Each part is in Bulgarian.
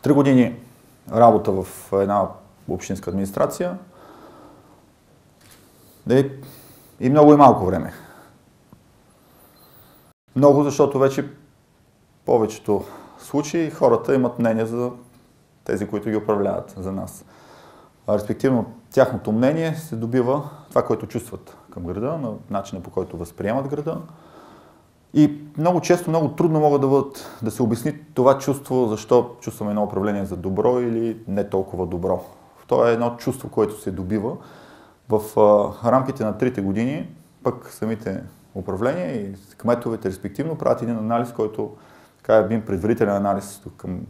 3 години работа в една общинска администрация и много и малко време. Много, защото вече в повечето случаи хората имат мнение за тези, които ги управляват, за нас. Респективно, тяхното мнение се добива това, което чувстват към града, на начина, по който възприемат града. И много често, много трудно могат да се обясни това чувство, защо чувстваме едно управление за добро или не толкова добро. Това е едно чувство, което се добива в рамките на 3 години, пък самите управления и кметовете респективно правят един анализ, който така е един предварителен анализ към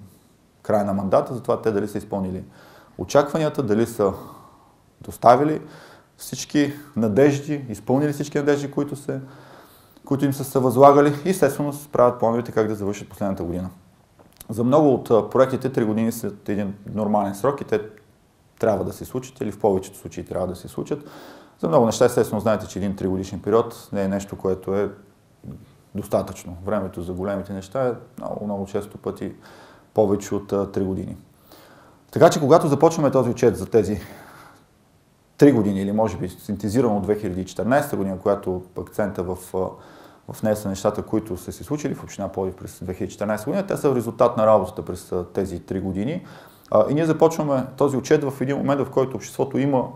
края на мандата, за това те дали са изпълнили очакванията, дали са доставили всички надежди, изпълнили всички надежди, които им са възлагали и естествено правят плановете как да завършат последната година. За много от проектите 3 години са един нормален срок и те трябва да се случат или в повечето случаи трябва да се случат. За много неща естествено знаете, че един 3 годишен период не е нещо, което е достатъчно. Времето за големите неща е много често пъти повече от 3 години. Така че когато започваме този отчет за тези 3 години или може би синтезирано от 2014 година, която акцента в нея са нещата, които са се случили в община Пловдив през 2014 година, те са в резултат на работата през тези 3 години. И ние започваме този отчет в един момент, в който обществото има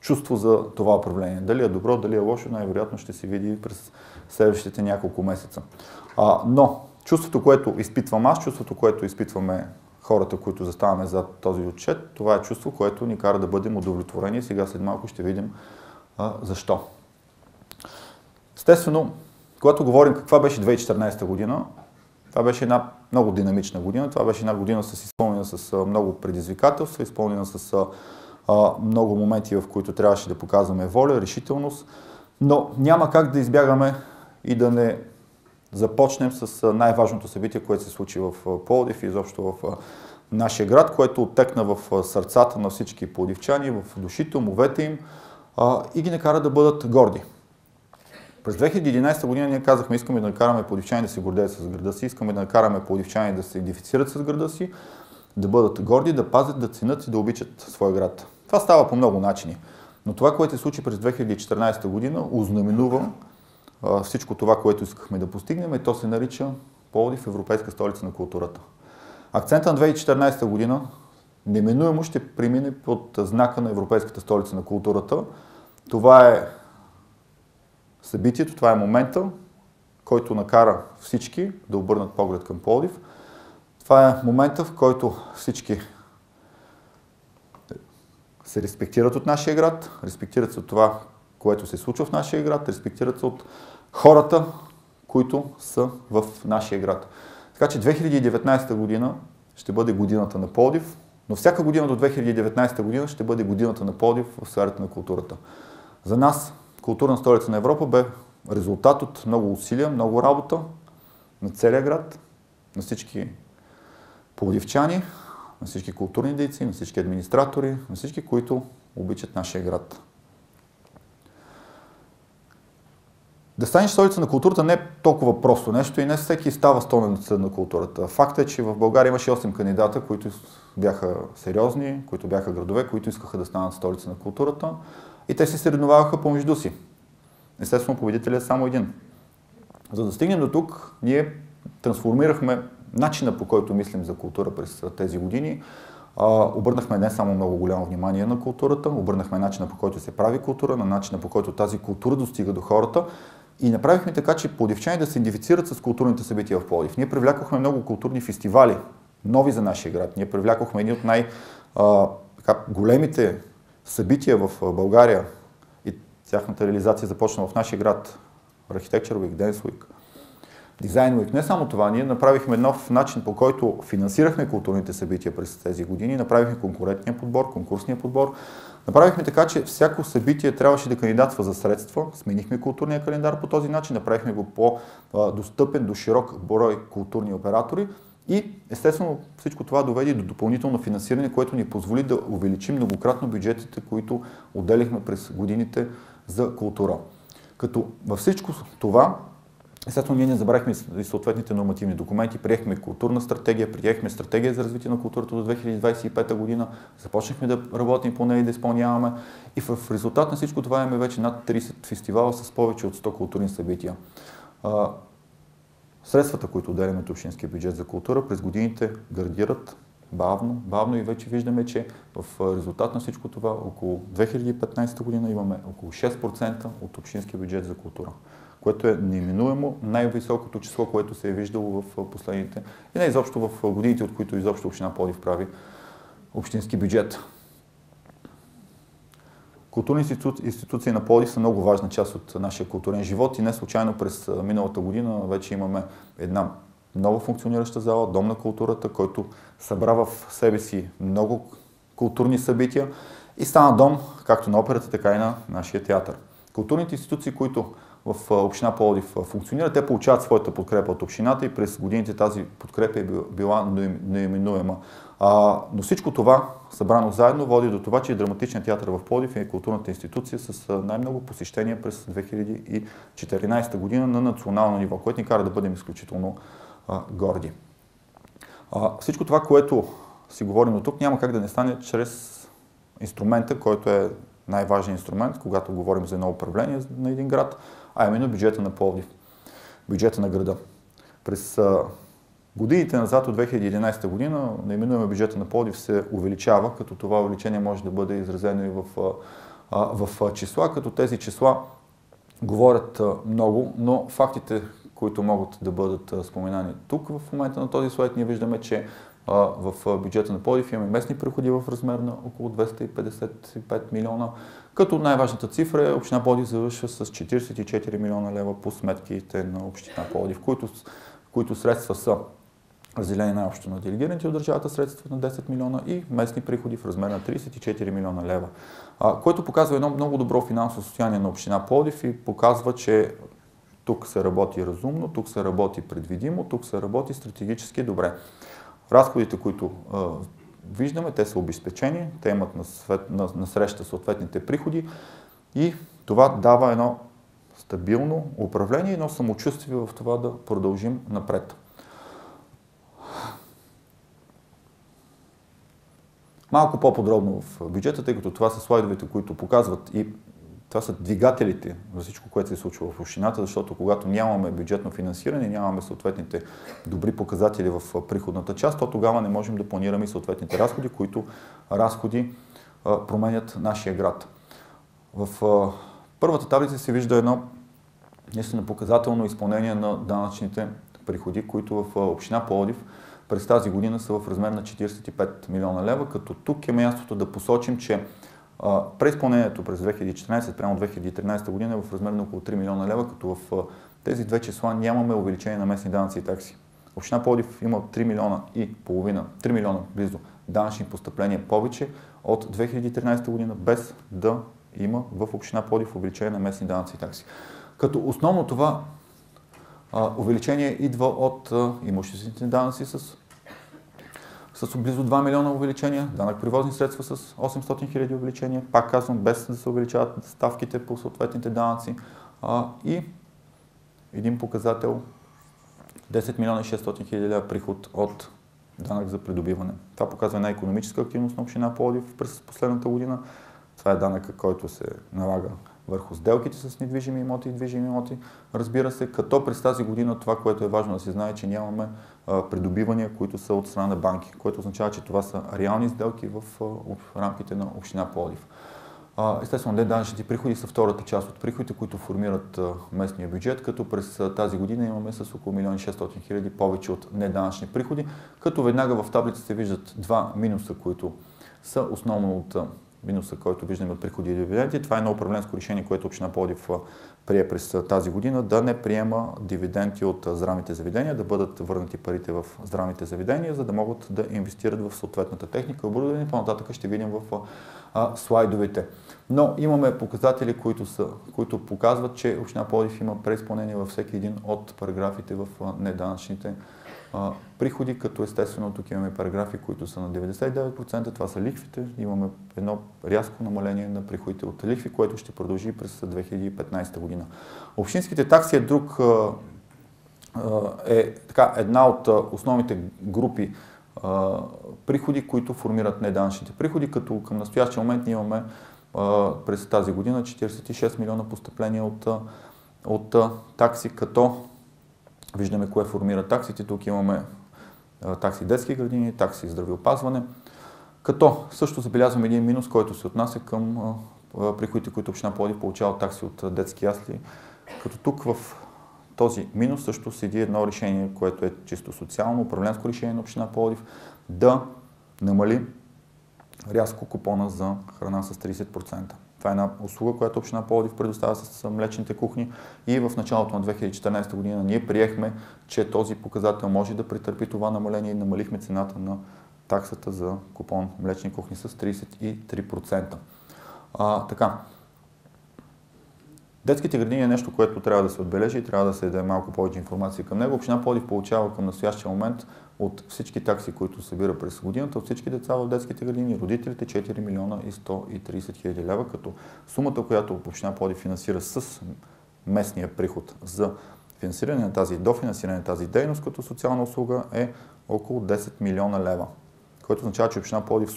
чувство за това управление. Дали е добро, дали е лошо, най-вероятно ще се види през следващите няколко месеца. Но чувството, което изпитвам аз, чувството, което изпитваме хората, които заставаме зад този отчет, това е чувство, което ни кара да бъдем удовлетворени. Сега след малко ще видим защо. Естествено, когато говорим каква беше 2014 година, това беше една много динамична година. Това беше една година изпълнена с много предизвикателства, изпълнена с много моменти, в които трябваше да показваме воля, решителност, но няма как да избягаме и да не започнем с най-важното събитие, което се случи в Пловдив и изобщо в нашия град, което оттекна в сърцата на всички пловдивчани, в душите, умовете им и ги накара да бъдат горди. През 2011 година ние казахме, искаме да накараме пловдивчани да се гордеят с града си, искаме да накараме пловдивчани да се идентифицират с града си, да бъдат горди, да пазят, да ценят и да обичат своя град. Това става по много начини. Но това, което се случи през 2014 година, ознаменува всичко това, което искахме да постигнем и то се нарича Пловдив Европейска столица на културата. Акцента на 2014 година неминуемо ще премине под знака на Европейската столица на културата. Това е събитието, това е момента, който накара всички да обърнат поглед към Пловдив. Това е момента, в който всички се респектират от нашия град, респектират се от това, което се случва в нашия град, респектират се от хората, които са в нашия град. Така че 2019 година ще бъде годината на Пловдив, но всяка година до 2019 година ще бъде годината на Пловдив в сферата на културата. За нас културна столица на Европа бе резултат от много усилия, много работа на целия град, на всички пловдивчани, на всички културни дейци, на всички администратори, на всички, които обичат нашия град. Да станеш столица на културата не е толкова просто нещо и не всеки става столица на културата. Факт е, че в България имаше 8 кандидата, които бяха сериозни, които бяха градове, които искаха да станат столица на културата и те се съревноваваха помежду си. Естествено, победителят е само един. За да стигнем до тук, ние трансформирахме начина, по който мислим за култура през тези години. Обърнахме не само много голямо внимание на културата, обърнахме начина, по който се прави култура, на начина, по който тази култура достига до хората и направихме така, че пловдивчани да се идентифицират с културните събития в Пловдив. Ние привлякохме много културни фестивали, нови за нашия град. Ние привлякохме едни от най-големите събития в България и тяхната реализация започна в нашия град. Architecture Week, Dance Week, Design Week. Не само това, ние направихме нов начин, по който финансирахме културните събития през тези години, направихме конкурентния подбор, конкурсния подбор. Направихме така, че всяко събитие трябваше да кандидатства за средства. Сменихме културния календар по този начин, направихме го по-достъпен до широк брой културни оператори и естествено всичко това доведе до допълнително финансиране, което ни позволи да увеличим многократно бюджетите, които отделихме през годините за култура. Като във всичко това Естествено, ние не забравихме и съответните нормативни документи, приехме културна стратегия, приехме стратегия за развитие на културата до 2025 година, започнахме да работим по нея и да изпълняваме. И в резултат на всичко това имаме вече над 30 фестивала с повече от 100 културни събития. Средствата, които отделяме от общинския бюджет за култура, през годините градират бавно и вече виждаме, че в резултат на всичко това около 2015 година имаме около 6% от общинския бюджет за култура, което е неименуемо най-високото число, което се е виждало в последните и не изобщо в годините, от които изобщо община Пловдив прави общински бюджет. Културни институции на Пловдив са много важна част от нашия културен живот и не случайно през миналата година вече имаме една нова функционираща зала, Дом на културата, който събра в себе си много културни събития и стана дом както на операта, така и на нашия театър. Културните институции, които в община Пловдив функционират, те получават своята подкрепа от общината и през годините тази подкрепа е била неименуема. Но всичко това, събрано заедно, води до това, че Драматичният театър в Пловдив е културната институция с най-много посещения през 2014 година на национално ниво, което ни кара да бъдем изключително горди. Всичко това, което си говорим от тук, няма как да не стане чрез инструмента, който е най-важният инструмент, когато говорим за едно управление на един град, а именно бюджета на Пловдив, бюджета на града. През годините назад, от 2011 година, наименуваме бюджета на Пловдив се увеличава, като това увеличение може да бъде изразено и в числа, като тези числа говорят много, но фактите, които могат да бъдат споменани тук в момента на този слайд, ние виждаме, че в бюджета на Пловдив имаме местни приходи в размер на около 255 милиона, като най-важната цифра е община Пловдив завършва с 44 милиона лева по сметките на община Пловдив, които средства са разделени най-общо на делегираните от държавата средства на 10 милиона и местни приходи в размер на 34 милиона лева, което показва едно много добро финансово състояние на община Пловдив и показва, че тук се работи разумно, тук се работи предвидимо, тук се работи стратегически добре. Разходите, които виждаме, те са обезпечени, те имат на среща съответните приходи и това дава едно стабилно управление и едно самочувствие в това да продължим напред. Малко по-подробно в бюджета, тъй като това са слайдовете, които показват и това са двигателите за всичко, което се случва в общината, защото когато нямаме бюджетно финансиране, нямаме съответните добри показатели в приходната част, то тогава не можем да планираме и съответните разходи, които променят нашия град. В първата таблица се вижда едно наистина показателно изпълнение на данъчните приходи, които в община Пловдив през тази година са в размер на 45 милиона лева, като тук е мястото да посочим, че преизпълнението през 2014 прямо 2013 година е в размер на около 3 милиона лева, като в тези две числа нямаме увеличение на местни данъци и такси. Община Пловдив има 3 милиона и половина, 3 милиона близо данъчни постъпления повече от 2013 година, без да има в община Пловдив увеличение на местни данъци и такси. Като основно това увеличение идва от имуществените данъци с близо 2 милиона увеличения, данък превозни средства с 800 хиляди увеличения, пак казвам, без да се увеличават ставките по съответните данъци и един показател 10 милиона и 600 хиляди лева приход от данък за придобиване. Това показва една икономическа активност на община Пловдив през последната година. Това е данъка, който се налага върху сделките с недвижими имоти и движими имоти. Разбира се, като през тази година това, което е важно да се знае, че нямаме придобивания, които са от страна на банки, което означава, че това са реални сделки в рамките на община Пловдив. Естествено, неданъчните приходи са втората част от приходите, които формират местния бюджет, като през тази година имаме с около 1 600 000 повече от неданъчни приходи, като веднага в таблицата се виждат два минуса, които са основно от минуса, който виждаме от приходи и дивиденти. Това е едно управленско решение, което община Пловдив прие през тази година, да не приема дивиденти от здравните заведения, да бъдат върнати парите в здравните заведения, за да могат да инвестират в съответната техника и оборудване. По-нататък ще видим в слайдовете. Но имаме показатели, които показват, че община Пловдив има преизпълнение във всеки един от параграфите в неданъчните приходи, като естествено тук имаме параграфи, които са на 99%, това са лихвите. Имаме едно рязко намаление на приходите от лихви, което ще продължи през 2015 година. Общинските такси е друг е една от основните групи приходи, които формират неданъчните приходи, като към настоящия момент ние имаме през тази година 46 милиона постъпления от такси, като виждаме кое формира таксите. Тук имаме такси детски градини, такси здравеопазване, като също забелязваме един минус, който се отнася към приходите, които община Пловдив получава от такси от детски ясли, като тук в този минус също седи едно решение, което е чисто социално, управленско решение на община Пловдив, да намали рязко купона за храна с 30%. Това е една услуга, която община Пловдив предоставя с млечните кухни и в началото на 2014 година ние приехме, че този показател може да претърпи това намаление и намалихме цената на таксата за купон млечни кухни с 33%. Така. Детските градини е нещо, което трябва да се отбележи и трябва да се даде малко повече информация към него. Община Пловдив получава към настоящия момент от всички такси, които събира през годината, от всички деца в детските градини, родителите 4 милиона и 130 хиляди лева, като сумата, която община Пловдив финансира с местния приход за финансиране на тази, дофинансиране на тази дейност като социална услуга е около 10 милиона лева, което означава, че община Пловдив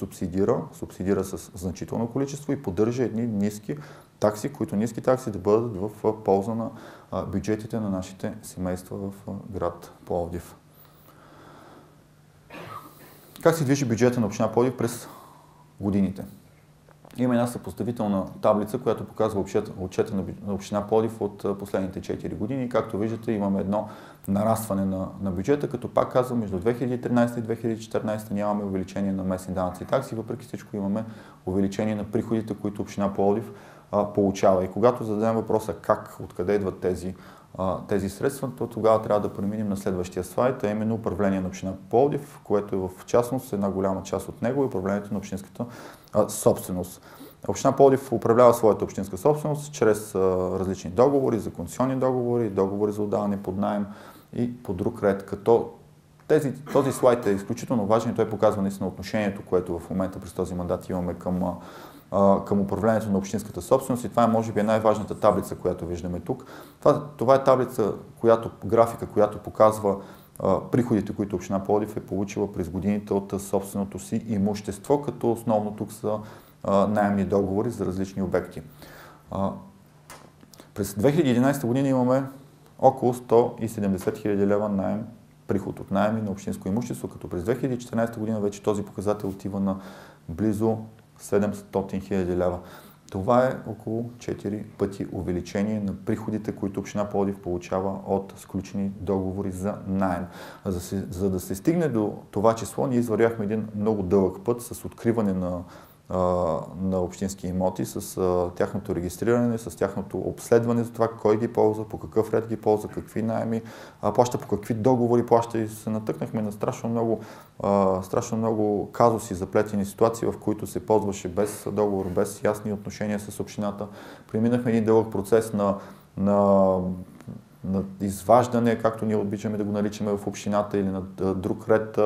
субсидира с значително количество и поддържа едни ниски такси, които ниски такси да бъдат в полза на бюджетите на нашите семейства в град Пловдив. Как се движи бюджета на община Пловдив през годините? Има една съпоставителна таблица, която показва отчета на община Пловдив от последните 4 години. Както виждате, имаме едно нарастване на бюджета, като пак казвам, между 2013 и 2014 нямаме увеличение на местни данъци и такси, въпреки всичко имаме увеличение на приходите, които община Пловдив получава. И когато зададем въпроса как, откъде идват тези средства, то тогава трябва да преминем на следващия слайд, а именно управление на община Пловдив, което е в частност една голяма част от него и управлението на общинската собственост. Община Пловдив управлява своята общинска собственост чрез различни договори, за концесионни договори, договори за отдаване под наем и по друг ред, като този слайд е изключително важен и той показва наистина отношението, което в момента през този мандат имаме към управлението на общинската собственост и това е може би най-важната таблица, която виждаме тук. Това е таблица, графика, която показва приходите, които община Пловдив е получила през годините от собственото си имущество, като основно тук са наемни договори за различни обекти. През 2011 година имаме около 170 хиляди лева наем, приход от наеми на общинско имущество, като през 2014 година вече този показател отива на близо 700 хиляди лева. Това е около 4 пъти увеличение на приходите, които община Пловдив получава от сключени договори за наем. За да се стигне до това число, ние извървяхме един много дълъг път с откриване на общински имоти, с тяхното регистриране, с тяхното обследване за това кой ги ползва, по какъв ред ги ползва, какви наеми, плаща по какви договори плаща и се натъкнахме на страшно много казуси, заплетени ситуации, в които се ползваше без договор, без ясни отношения с общината. Преминахме един дълъг процес на изваждане, както ние обичаме да го наричаме в общината или на друг ред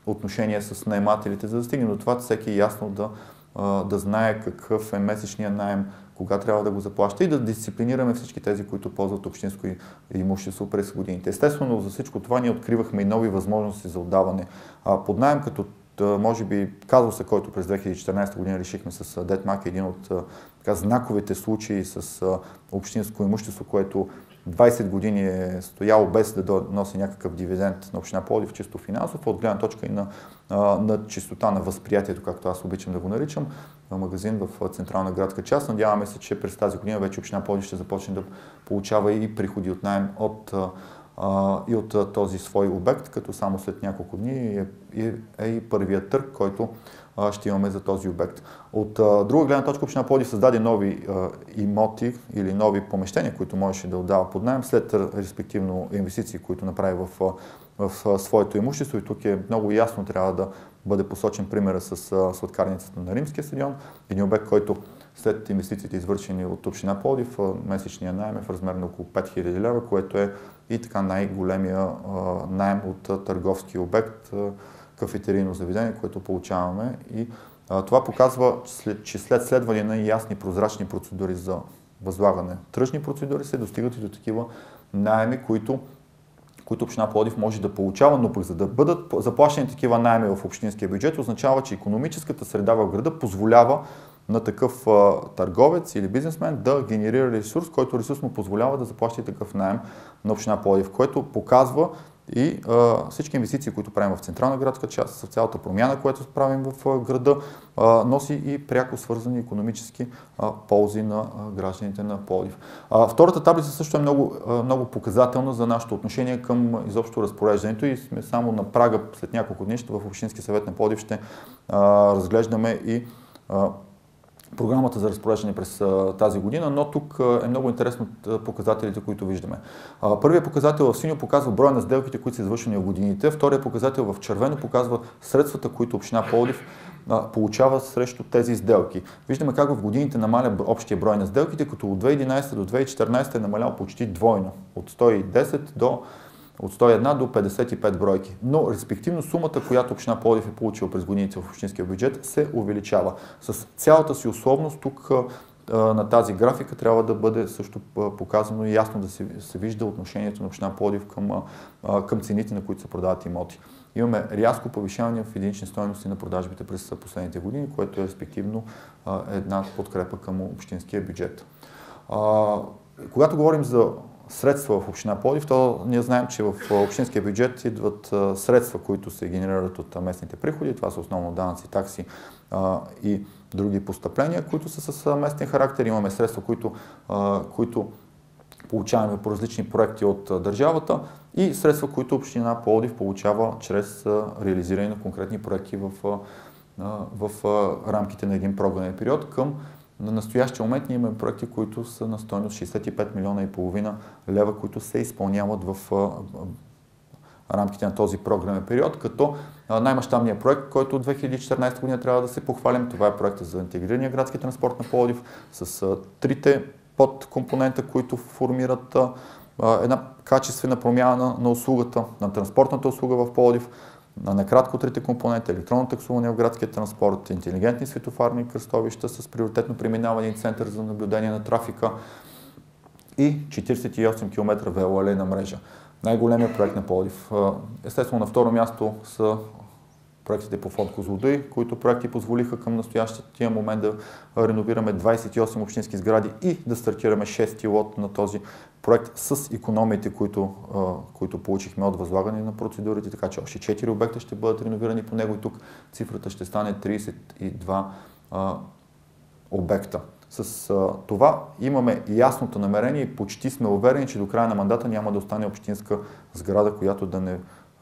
отношения с наемателите, за да стигнем до това всеки ясно да знае какъв е месечния наем, кога трябва да го заплаща и да дисциплинираме всички тези, които ползват общинско имущество през годините. Естествено, за всичко това ние откривахме и нови възможности за отдаване под наем, като може би казуса, който през 2014 година решихме с Детмак, един от знаковите случаи с общинско имущество, което 20 години е стояло без да носи някакъв дивиденд на община Пловдив, чисто финансов, от гледна точка и на чистота на възприятието, както аз обичам да го наричам, магазин в централна градска част. Надяваме се, че през тази година вече община Пловдив ще започне да получава и приходи от наем от този свой обект, като само след няколко дни е и първият търг, който ще имаме за този обект. От друга гледна точка, община Пловдив създаде нови имоти или нови помещения, които можеше да отдава под наем, след респективно инвестиции, които направи в своето имущество. И тук много ясно трябва да бъде посочен примера с сладкарницата на Римския стадион. Един обект, който след инвестициите, извършени от община Пловдив, месечния наем е в размер на около 5000 лева, което е и така най-големия наем от търговски обект, кафетерийно заведение, което получаваме. И това показва, че след следване на ясни прозрачни процедури за възлагане, тръжни процедури, се достигат и до такива наеми, които които община Пловдив може да получава, но пък за да бъдат заплащани такива наеми в общинския бюджет, означава, че икономическата среда в града позволява на такъв търговец или бизнесмен да генерира ресурс, който ресурс му позволява да заплаща такъв наем на община Пловдив, което показва и всички инвестиции, които правим в централна градска част, в цялата промяна, която правим в града, носи и пряко свързани икономически ползи на гражданите на Пловдив. Втората таблица също е много показателна за нашето отношение към изобщо разпореждането и сме само на прага след няколко дни, в Общински съвет на Пловдив ще разглеждаме и програмата за разпореждане през тази година, но тук е много интересно показателите, които виждаме. Първият показател в синьо показва броя на сделките, които са извършени в годините. Вторият показател в червено показва средствата, които община Пловдив получава срещу тези сделки. Виждаме как в годините намаля общия брой на сделките, като от 2011 до 2014 е намалял почти двойно. От 110 от 101 до 55 бройки. Но, респективно, сумата, която община Пловдив е получила през годините в общинския бюджет, се увеличава. С цялата си условност, тук на тази графика трябва да бъде също показано и ясно да се вижда отношението на община Пловдив към цените, на които се продават имоти. Имаме рязко повишаване в единични стойности на продажбите през последните години, което е респективно една подкрепа към общинския бюджет. Когато говорим за средства в община Пловдив, то ние знаем, че в общинския бюджет идват средства, които се генерират от местните приходи. Това са основно данъци, такси и други постъпления, които са с местен характер. Имаме средства, които получаваме по различни проекти от държавата и средства, които община Пловдив получава чрез реализиране на конкретни проекти в рамките на един програмен период. На настоящия момент ние имаме проекти, които са на стойност 65 милиона и половина лева, които се изпълняват в рамките на този програмен период, като най-мащабният проект, който от 2014 година трябва да се похвалим, това е проектът за интегрирания градски транспорт на Пловдив с трите подкомпонента, които формират една качествена промяна на услугата, на транспортната услуга в Пловдив. Накратко трите компонента: електронно таксуване в градския транспорт, интелигентни светофарни кръстовища с приоритетно преминаване и център за наблюдение на трафика и 48 км велоалейна мрежа. Най-големият проект на Пловдив. Естествено, на второ място са проектите по фонд Козлодуй, които проекти позволиха към настоящия момент да реновираме 28 общински сгради и да стартираме 6-ти лот на този проект с икономиите, които получихме от възлагане на процедурите, така че още 4 обекта ще бъдат реновирани по него и тук цифрата ще стане 32 обекта. С това имаме ясното намерение и почти сме уверени, че до края на мандата няма да остане общинска сграда,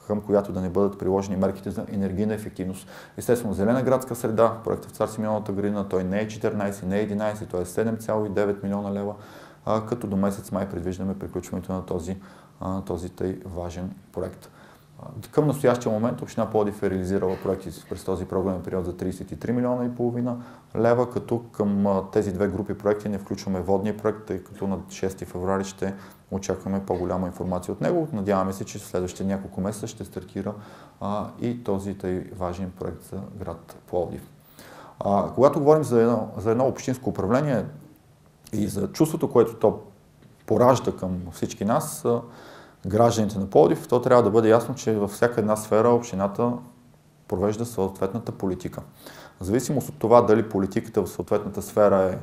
към която да не бъдат приложени мерките за енергийна ефективност. Естествено, зелена градска среда, проектът в Цар Симеоновата градина, той не е 14, не е 11, той е 7,9 милиона лева, като до месец май предвиждаме приключването на този тъй важен проект. Към настоящия момент община Пловдив е реализирала проекти през този програмен период за 33 милиона и половина лева, като към тези две групи проекти не включваме водния проект, тъй като на 6 февруари ще очакваме по-голяма информация от него. Надяваме се, че в следващите няколко месеца ще стартира и този тъй важен проект за град Пловдив. Когато говорим за едно общинско управление и за чувството, което то поражда към всички нас, гражданите на Пловдив, то трябва да бъде ясно, че във всяка една сфера общината провежда съответната политика. В зависимост от това дали политиката в съответната сфера е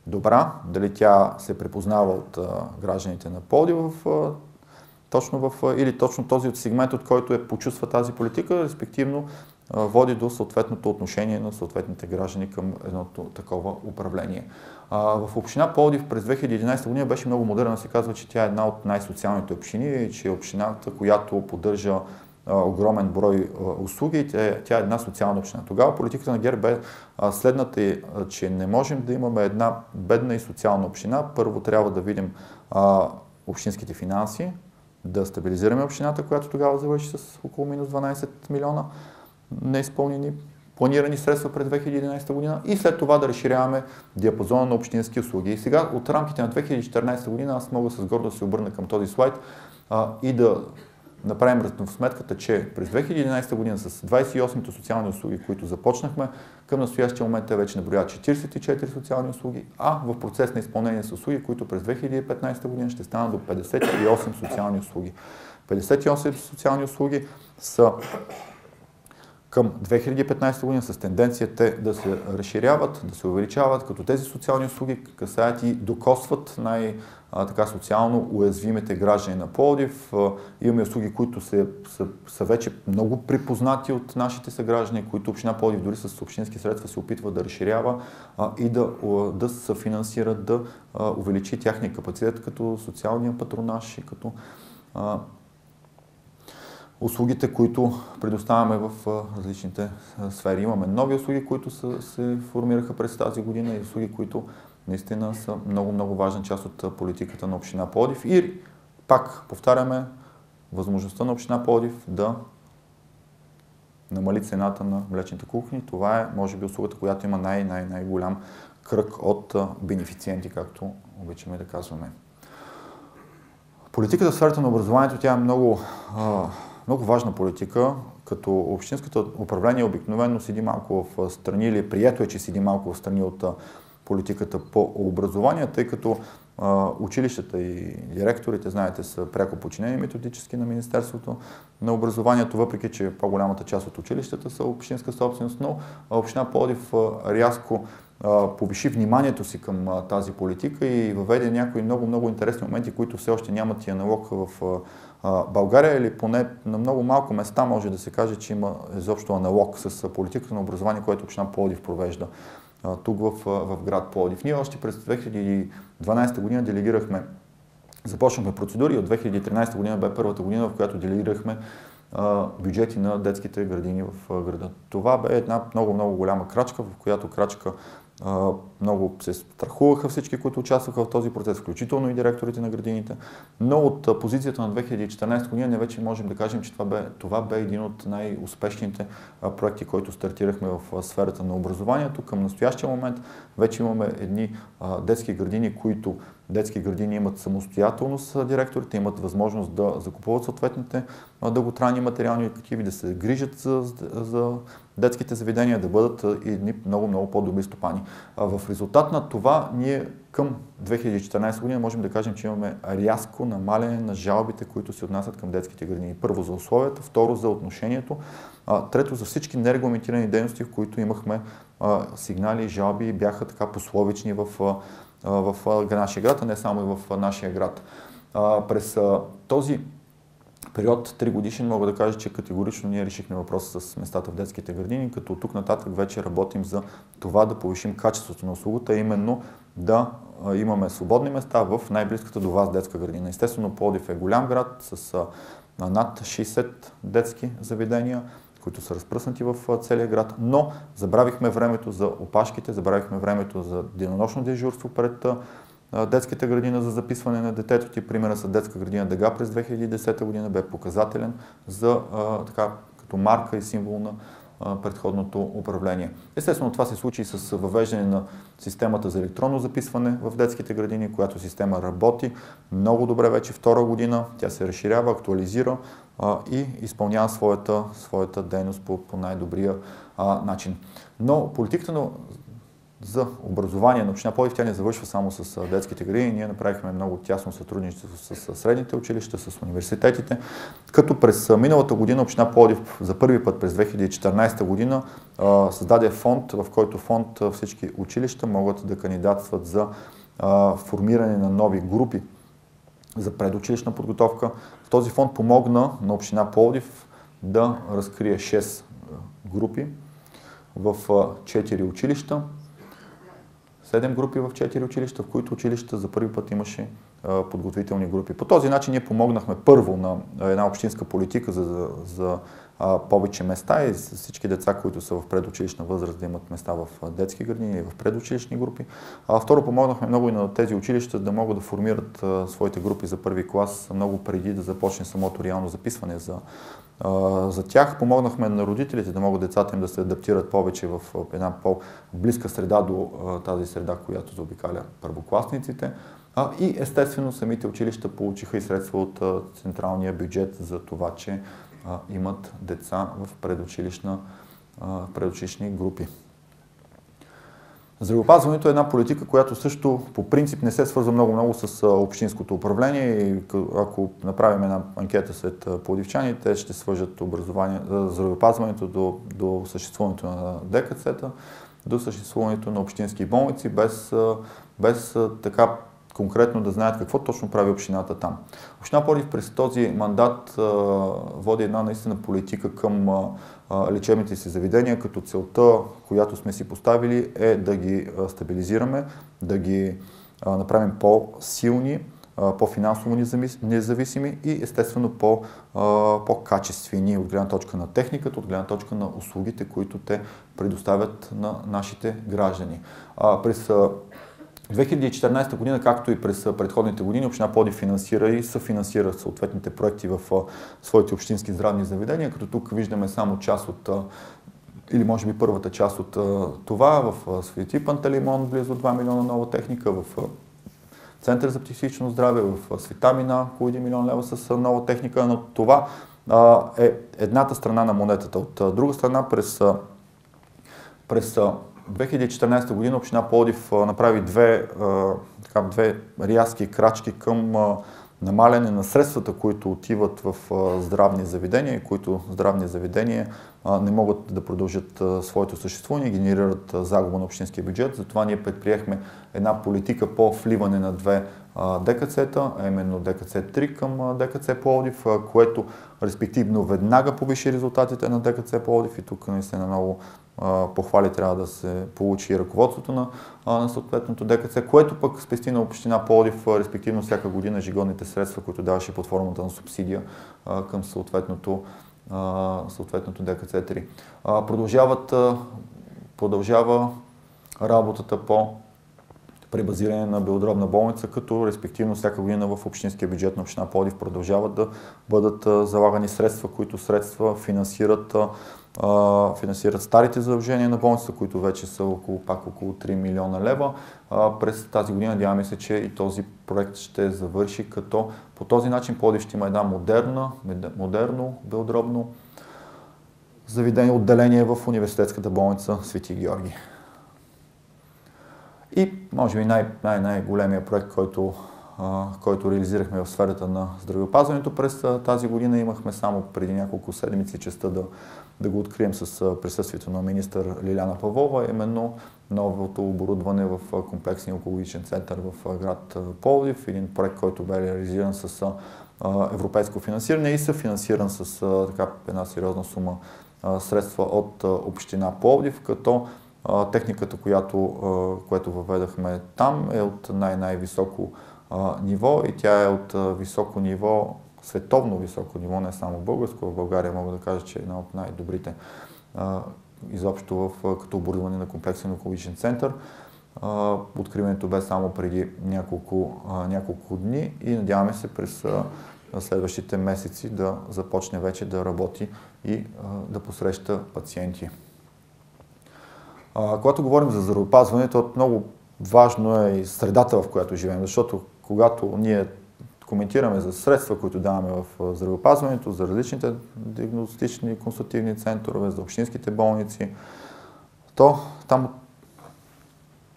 добра, дали тя се препознава от гражданите на Пловдив или точно този сегмент, от който почувства тази политика, респективно води до съответното отношение на съответните граждани към едното такова управление. В община Пловдив през 2011 година беше много модерна, се казва, че тя е една от най-социалните общини и че е общината, която поддържа огромен брой услуги, тя е една социална община. Тогава политиката на ГЕРБ бе следната, че не можем да имаме една бедна и социална община. Първо трябва да видим общинските финанси, да стабилизираме общината, която тогава завърши с около минус 12 милиона неизпълнени планирани средства през 2011 година и след това да разширяваме диапазона на общински услуги. И сега от рамките на 2014 година аз мога с гордост да се обърна към този слайд и да направим равносметката, че през 2011 година с 28-те социални услуги, които започнахме, към настоящия момент те вече наброяват 44 социални услуги, а в процес на изпълнение с услуги, които през 2015 година ще станат до 58 социални услуги. 58 социални услуги са към 2015 година с тенденция те да се разширяват, да се увеличават, като тези социални услуги касаят и докосват социално уязвимите граждани на Пловдив. Имаме услуги, които са вече много припознати от нашите съграждани, които община Пловдив дори с общински средства се опитва да разширява и да съфинансира, да увеличи тяхния капацитет като социалния патронаж и като услугите, които предоставяме в различните сфери. Имаме нови услуги, които се формираха през тази година и услуги, които наистина са много важна част от политиката на община Пловдив. И пак повтаряме възможността на община Пловдив да намали цената на млечните кухни. Това е, може би, услугата, която има най-голям кръг от бенефициенти, както обичаме да казваме. Политиката в сферата на образованието, тя е много важна политика, като общинското управление обикновено седи малко в страни или прието е, че седи малко в страни от политиката по образование, тъй като училищата и директорите, знаете, са пряко подчинени методически на Министерството на образованието, въпреки че по-голямата част от училищата са общинска собственост, но община Пловдив рязко повиши вниманието си към тази политика и въведе някои много интересни моменти, които все още нямат и аналог в България, или поне на много малко места може да се каже, че има изобщо аналог с политиката на образование, което община Пловдив провежда тук в град Пловдив. Ние още през 2012 година започнахме процедури и от 2013 година бе първата година, в която делегирахме бюджети на детските градини в града. Това бе една много голяма крачка, в която крачка много се страхуваха всички, които участваха в този процес, включително и директорите на градините. Но от позицията на 2014 година не вече можем да кажем, че това бе един от най-успешните проекти, който стартирахме в сферата на образованието. Към настоящия момент вече имаме едни детски градини, които имат самостоятелност, директорите имат възможност да закупуват съответните дълготрайни материални активи, да се грижат за детските заведения, да бъдат едни много по-добри стопани. В резултат на това ние към 2014 година можем да кажем, че имаме рязко намаляне на жалбите, които се отнасят към детските градини. Първо за условията, второ за отношението, трето за всички нерегламентирани дейности, в които имахме сигнали и жалби, бяха така пословични в нашия град, а не само и в нашия град. През този период 3 годишен мога да кажа, че категорично ние решихме въпроса с местата в детските градини, като от тук нататък вече работим за това да повишим качеството на услугата, именно да имаме свободни места в най-близката до вас детска градина. Естествено, Пловдив е голям град с над 60 детски заведения, които са разпръснати в целия град, но забравихме времето за опашките, забравихме времето за денонощно дежурство пред детската градина за записване на детето ти. Примерът с детска градина Дъга през 2010 година бе показателен като марка и символ на предходното управление. Естествено, това се случи с въвеждане на системата за електронно записване в детските градини, която система работи много добре вече втора година. Тя се разширява, актуализира и изпълнява своята дейност по най-добрия начин. Но политиката за образование на община Пловдив, тя не завършва само с детските градини. Ние направихме много тясно сътрудничество с средните училища, с университетите, като през миналата година община Пловдив за първи път през 2014 година създаде фонд, в който фонд всички училища могат да кандидатстват за формиране на нови групи за предучилищна подготовка. В този фонд помогна на община Пловдив да разкрие 6 групи в 4 училища. 7 групи в 4 училища, в които училища за първи път имаше подготвителни групи. По този начин ние помогнахме първо на една общинска политика за повече места и всички деца, които са в предучилищна възраст, да имат места в детски градини и в предучилищни групи. Второ, помогнахме много и на тези училища да могат да формират своите групи за първи клас много преди да започне самото реално записване за тях. Помогнахме на родителите да могат децата им да се адаптират повече в една по-близка среда до тази среда, която заобикаля първокласниците. И естествено самите училища получиха и средства от централния бюджет за това, че имат деца в предучилищни групи. Здравеопазването е една политика, която също по принцип не се свързва много с общинското управление и ако направим една анкета сред пловдивчани, те ще свържат здравеопазването до съществуването на ДКЦ-та, до съществуването на общински болници, без така конкретно да знаят какво точно прави общината там. Община Пловдив през този мандат води една наистина политика към лечебните си заведения, като целта, която сме си поставили, е да ги стабилизираме, да ги направим по-силни, по-финансово независими и естествено по-качествени от гледна точка на техниката, от гледна точка на услугите, които те предоставят на нашите граждани. През 2014 година, както и през предходните години, община Пловдив финансира и съфинансира съответните проекти в своите общински здравни заведения, като тук виждаме само част от, или може би първата част от това, в Свети Пантелеймон близо 2 милиона нова техника, в Център за психично здраве, в Света Мина около 1 милион лева с нова техника, но това е едната страна на монетата. От друга страна, през 2014 година община Пловдив направи две рязки крачки към намаляне на средствата, които отиват в здравни заведения и които здравни заведения не могат да продължат своето съществуване и генерират загуба на общинския бюджет. Затова ние предприехме една политика по вливане на две ДКЦ-та, а именно ДКЦ-3 към ДКЦ Пловдив, което респективно веднага повиши резултатите на ДКЦ Пловдив и тук наистина много похвали трябва да се получи и ръководството на съответното ДКЦ, което пък спести на община Пловдив респективно всяка година ежегодните средства, които даваше под формата на субсидия към съответното ДКЦ-3. Продължава работата по пребазиране на белодробна болница, като респективно всяка година в общинския бюджет на община Пловдив продължават да бъдат залагани средства, които финансират старите задължения на болницата, които вече са около 3 милиона лева. През тази година надяваме се, че и този проект ще завърши, като по този начин Пловдив ще има една модерно белодробно заведение, отделение в университетската болница Свети Георги. И може би най-големия проект, който реализирахме в сферата на здравеопазването през тази година, имахме само преди няколко седмици честта да го открием с присъствието на министър Лиляна Павлова, именно новото оборудване в комплексния онкологичен център в град Пловдив, един проект, който бе реализиран с европейско финансиране и съфинансиран с една сериозна сума средства от община Пловдив, като техниката, която въведахме там, е от най-високо ниво и тя е от високо ниво, световно високо ниво, не само българско. В България мога да кажа, че е една от най-добрите изобщо като оборудване на комплексен онкологичен център. Откриването бе само преди няколко дни и надяваме се през следващите месеци да започне вече да работи и да посреща пациенти. Когато говорим за здравеопазването, много важно е и средата, в която живеем, защото когато ние коментираме за средства, които даваме в здравеопазването, за различните диагностични и консултативни центрове, за общинските болници, то там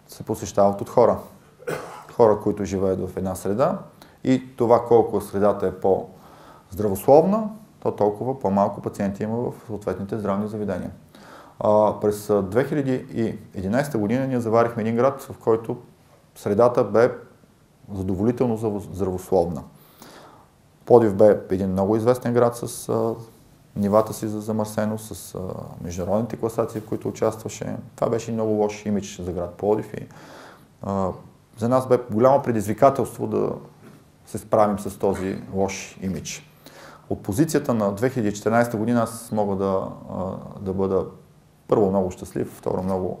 се посещават от хора. Хора, които живеят в една среда и това колко средата е по-здравословна, то толкова по-малко пациенти има в съответните здравни заведения. През 2011 година ние заварихме един град, в който средата бе задоволително здравословна. Пловдив бе един много известен град с нивата си за замърсеност, с международните класации, в които участваше. Това беше много лош имидж за град Пловдив и за нас бе голямо предизвикателство да се справим с този лош имидж. От позицията на 2014 година аз мога да бъда първо много щастлив, второ много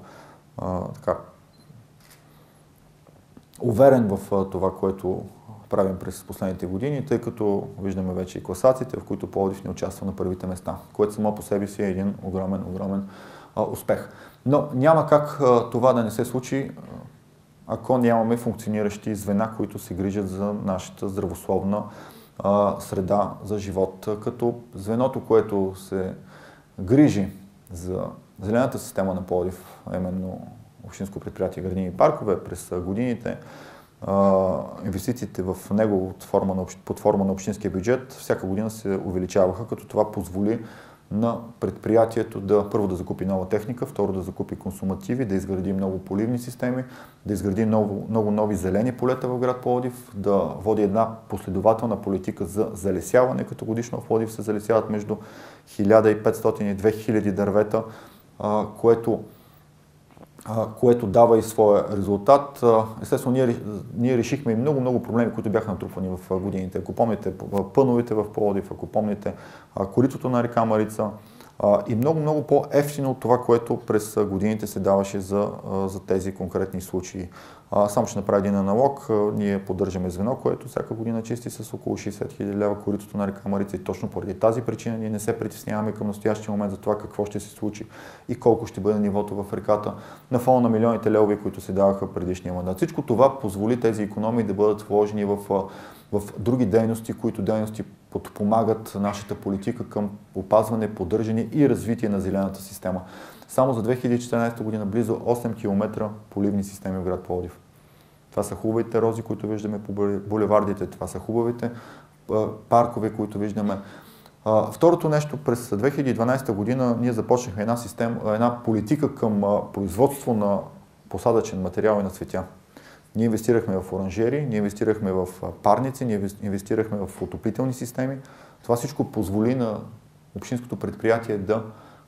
уверен в това, което правим през последните години, тъй като виждаме вече и класациите, в които Пловдив не участва на първите места, което само по себе си е един огромен успех. Но няма как това да не се случи, ако нямаме функциониращи звена, които се грижат за нашата здравословна среда за живот. Като звеното, което се грижи за зелената система на Пловдив, именно Общинско предприятие Градини и паркове, през годините инвестициите в него под форма на общинския бюджет всяка година се увеличаваха, като това позволи на предприятието първо да закупи нова техника, второ да закупи консумативи, да изгради много поливни системи, да изгради много нови зелени полета в град Пловдив, да води една последователна политика за залесяване, като годишно в Пловдив се залесяват между 1500 и 2000 дървета, което дава и своя резултат. Естествено, ние решихме и много проблеми, които бяха натрупани в годините. Ако помните пъновете в Пловдив, ако помните коритото на река Марица и много по-евтино от това, което през годините се даваше за тези конкретни случаи. Само ще направя един аналог. Ние поддържаме звено, което всяка година чисти с около 60 000 лева коритото на река Марица и точно поради тази причина ние не се притесняваме към настоящия момент за това какво ще се случи и колко ще бъде нивото в реката на фона на милионите левове, които се даваха предишния мандат. Всичко това позволи тези икономии да бъдат вложени в други дейности, които дейности подпомагат нашата политика към опазване, поддържане и развитие на зелената система. Само за 2014 година близо 8 км поливни системи в град Пловдив. Това са хубавите рози, които виждаме по булевардите, това са хубавите паркове, които виждаме. Второто нещо, през 2012 година ние започнахме една политика към производство на посадъчен материал и на цветя. Ние инвестирахме в оранжери, ние инвестирахме в парници, ние инвестирахме в отоплителни системи. Това всичко позволи на общинското предприятие да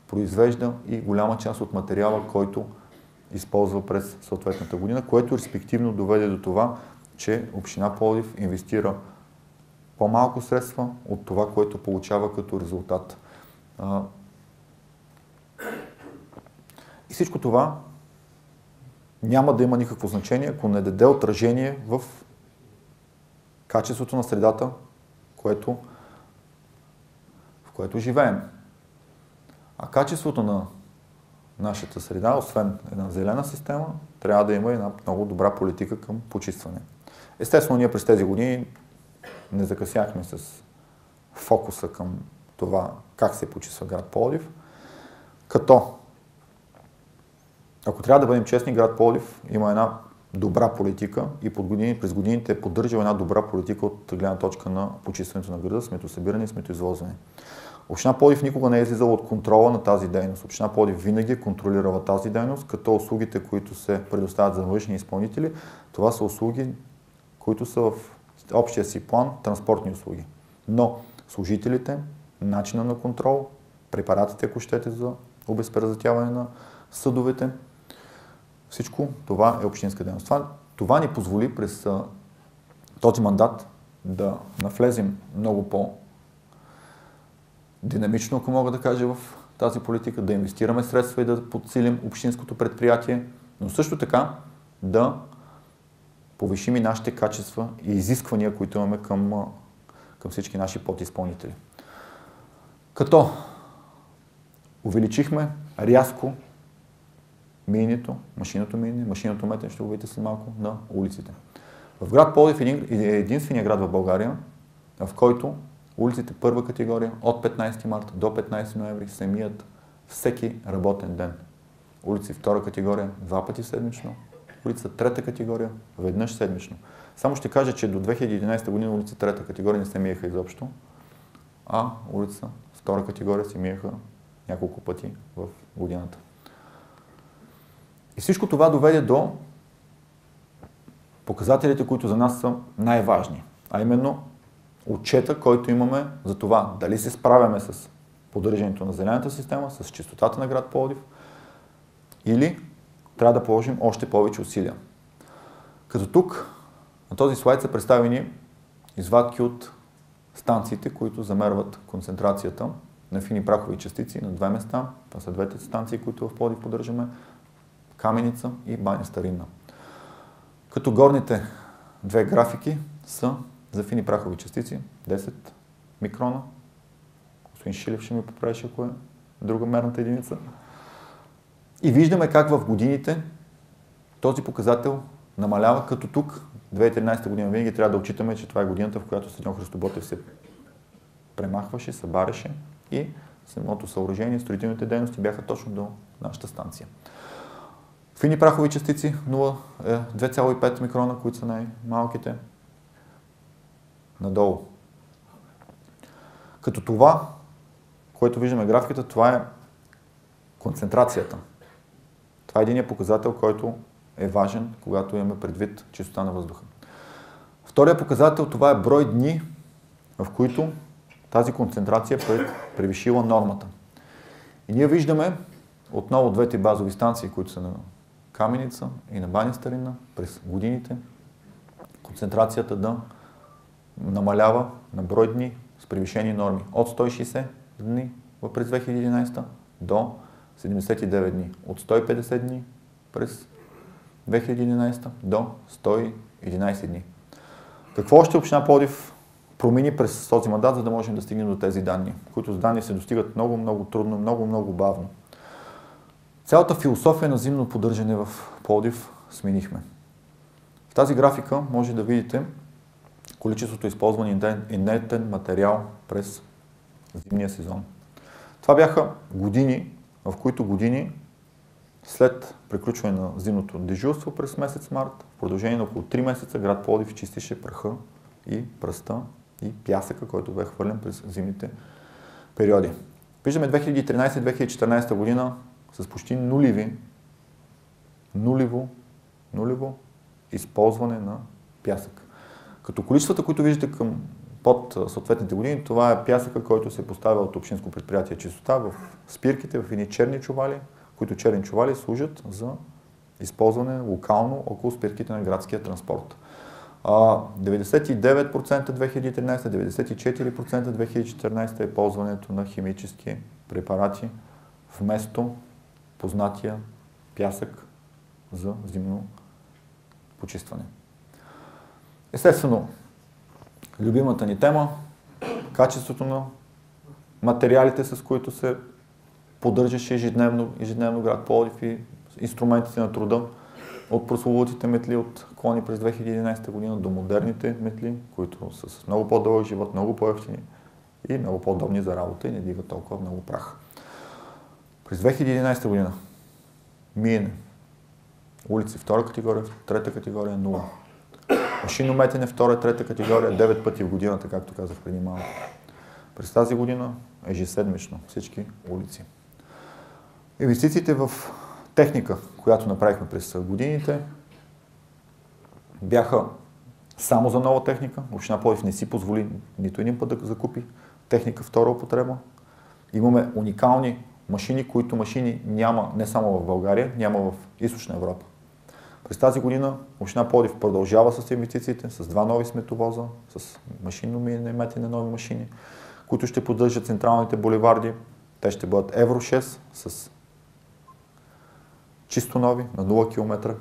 произвежда и голяма част от материала, който използва през съответната година, което респективно доведе до това, че община Пловдив инвестира по-малко средства от това, което получава като резултат. И всичко това няма да има никакво значение, ако не даде отражение в качеството на средата, в което живеем. А качеството на нашата среда, освен една зелена система, трябва да има една много добра политика към почистване. Естествено, ние през тези години не закъсяхме с фокуса към това как се почиства град Пловдив, като ако трябва да бъдем честни, град Пловдив има една добра политика и през годините е поддържал една добра политика от гледна точка на почистването на града, сметосъбиране и сметоизвозване. Община Пловдив никога не е излизала от контрола на тази дейност. Община Пловдив винаги е контролирала тази дейност, като услугите, които се предоставят за външни изпълнители, това са услуги, които са в общия си план транспортни услуги. Но служителите, начина на контрол, препаратите, ако щете, за обезпаразитяване на съдовете, всичко това е общинска дейност. Това ни позволи през този мандат да навлезем много по-динамично, ако мога да кажа, в тази политика, да инвестираме средства и да подсилим общинското предприятие, но също така да повишим и нашите качества и изисквания, които имаме към всички наши подизпълнители. Като увеличихме рязко машинното миене, машинното метене, ще го видите след малко, на улиците. В град Пловдив е единственият град в България, в който улиците първа категория от 15 марта до 15 ноември се мият всеки работен ден. Улици втора категория 2 пъти седмично, улица трета категория веднъж седмично. Само ще кажа, че до 2011 година улица трета категория не се миеха изобщо, а улица втора категория се миеха няколко пъти в годината. И всичко това доведе до показателите, които за нас са най-важни, а именно отчета, който имаме за това дали се справяме с поддържането на зелената система, с чистотата на град Пловдив или трябва да положим още повече усилия. Като тук на този слайд са представени извадки от станциите, които замерват концентрацията на фини прахови частици на две места. Това са двете станции, които в Пловдив поддържаме. Каменица и Баня Старинна. Като горните две графики са за фини прахови частици, 10 микрона. Господин Шилев ще ми поправиш, ако е друга мерната единица. И виждаме как в годините този показател намалява, като тук 2013 година винаги трябва да отчитаме, че това е годината, в която стадион Христо Ботев се премахваше, събаряше и самото съоръжение, строителните дейности бяха точно до нашата станция. Фини прахови частици 2,5 микрона, които са най-малките. Надолу. Като това, което виждаме в графиката, това е концентрацията. Това е единият показател, който е важен, когато имаме предвид чистота на въздуха. Вторият показател, това е брой дни, в които тази концентрация е превишила нормата. И ние виждаме отново двете базови станции, които са на Каменица и на Баня Старина, през годините концентрацията да намалява на брой дни с превишени норми от 160 дни през 2011 до 79 дни, от 150 дни през 2011 до 111 дни. Какво още община Пловдив промени през този мандат, за да можем да стигнем до тези данни, които данни се достигат много, много трудно, много, много бавно. Цялата философия на зимно поддържане в Пловдив сменихме. В тази графика може да видите количеството използван инертен материал през зимния сезон. Това бяха години, в които след приключване на зимното дежурство през месец март, в продължение на около 3 месеца град Пловдив чистеше праха и пръста и пясъка, който бе хвърлен през зимните периоди. Виждаме 2013-2014 година с почти нулево използване на пясък. Като количествата, които виждате под съответните години, това е пясъка, който се поставя от общинско предприятие Чистота в спирките, в едни черни чували, които черни чували служат за използване локално около спирките на градския транспорт. 99% 2013, 94% 2014 е ползването на химически препарати вместо познатия пясък за зимно почистване. Естествено, любимата ни тема, качеството на материалите, с които се поддържаше ежедневно град Пловдив и инструментите на труда, от прословутите метли от клони през 2011 година до модерните метли, които са с много по-дълъг живот, много по-евтини и много по-удобни за работа и не дигат толкова много прах. През 2011 година миене, улици втора категория, трета категория 0. Машинно метене втора, трета категория 9 пъти в годината, както казах преди малко. През тази година ежеседмично всички улици. Инвестициите в техника, която направихме през годините, бяха само за нова техника. Община Пловдив не си позволи нито един път да закупи техника втора употреба. Имаме уникални машини, които машини няма не само в България, няма в Източна Европа. През тази година община Пловдив продължава с инвестициите, с 2 нови сметовоза, с машинно миене, метене нови машини, които ще поддържат централните булеварди. Те ще бъдат Евро 6 с чисто нови, на 0 км.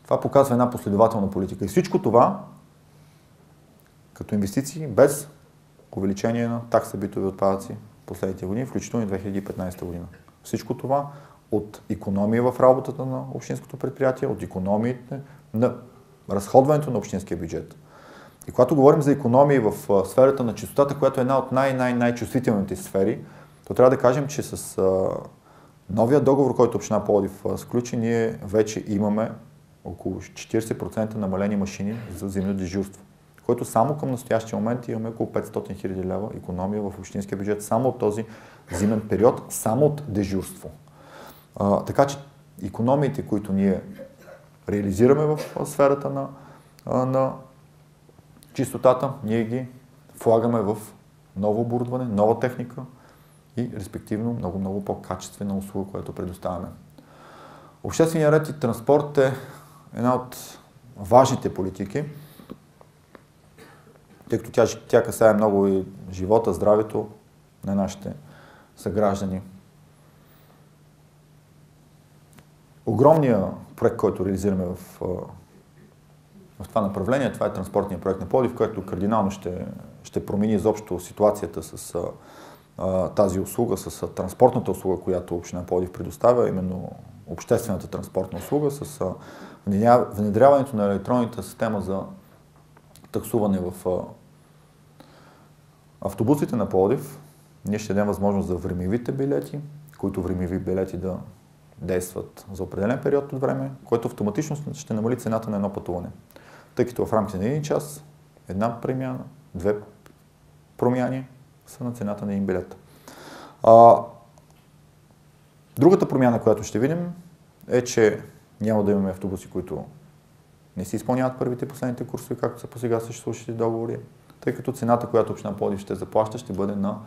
Това показва една последователна политика. И всичко това като инвестиции без увеличение на такса битови отпадъци последните години, включително и 2015 година. Всичко това от икономия в работата на общинското предприятие, от икономиите на разходването на общинския бюджет. И когато говорим за икономии в сферата на чистотата, която е една от най-чувствителните сфери, то трябва да кажем, че с новия договор, който община Пловдив сключи, ние вече имаме около 40% намалени машини за зимно дежурство, който само към настоящия момент имаме около 500 хиляди лева икономия в общинския бюджет, само от този зимен период, само от дежурство. Така че икономиите, които ние реализираме в сферата на чистотата, ние ги влагаме в ново оборудване, нова техника и респективно много по-качествена услуга, която предоставяме. Общественият ред и транспорт е една от важните политики, тъй като тя касае много и живота, здравето на нашите съграждани. Огромният проект, който реализираме в това направление, това е транспортният проект на Пловдив, който кардинално ще промени изобщо ситуацията с тази услуга, с транспортната услуга, която община Пловдив предоставя, именно обществената транспортна услуга с внедряването на електронната система за таксуване в автобусите на Пловдив. Ние ще дадем възможност за времевите билети, които времеви билети да действат за определен период от време, който автоматично ще намали цената на едно пътуване. Тъй като в рамките на един час, една промяна, две промяни са на цената на един билет. Другата промяна, която ще видим, е, че няма да имаме автобуси, които не си изпълняват първите и последните курсове, както са по сега съществуващите договори, тъй като цената, която община Пловдив ще заплаща, ще бъде на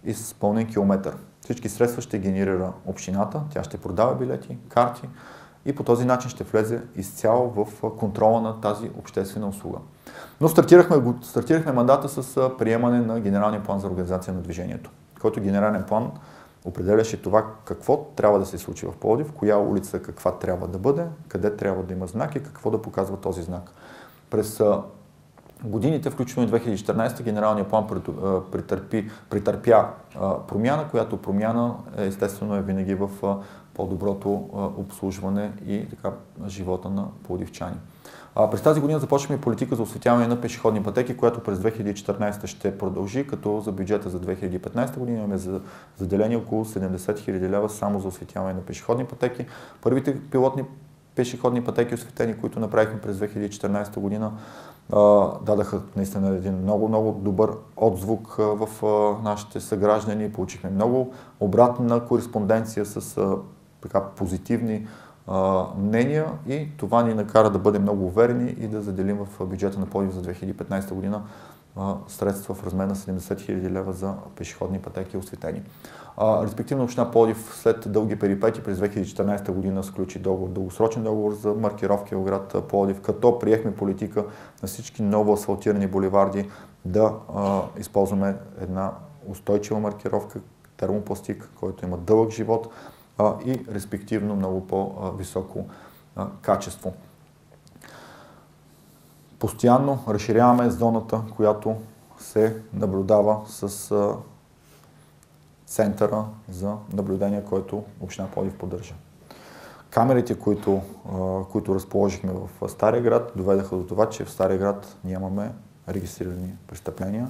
изпълнен километър. Всички средства ще генерира общината, тя ще продава билети, карти и по този начин ще влезе изцяло в контрола на тази обществена услуга. Но стартирахме мандата с приемане на генералния план за организация на движението, който генерален план определяше това какво трябва да се случи в Пловдив, коя улица каква трябва да бъде, къде трябва да има знак и какво да показва този знак. През годините, включително и 2014, генералният план претърпя промяна, която промяна естествено е винаги в по-доброто обслужване и така живота на пловдивчани. През тази година започваме политика за осветяване на пешеходни пътеки, която през 2014 ще продължи, като за бюджета за 2015 година имаме заделени около 70 000 лева само за осветяване на пешеходни пътеки. Първите пилотни пешеходни пътеки осветени, които направихме през 2014 година, дадаха наистина един много добър отзвук в нашите съграждани. Получихме много обратна кореспонденция с позитивни мнения и това ни накара да бъдем много уверени и да заделим в бюджета на Пловдив за 2015 година средства в размер на 70 000 лева за пешеходни пътеки осветени. Респективно община Пловдив след дълги перипети през 2014 година сключи дългосрочен договор за маркировки в град Пловдив, като приехме политика на всички ново асфалтирани буливарди да използваме една устойчива маркировка, термопластик, който има дълъг живот и респективно много по-високо качество. Постоянно разширяваме зоната, която се наблюдава с центъра за наблюдение, който община Пловдив поддържа. Камерите, които разположихме в Стария град, доведаха до това, че в Стария град нямаме регистрирани престъпления.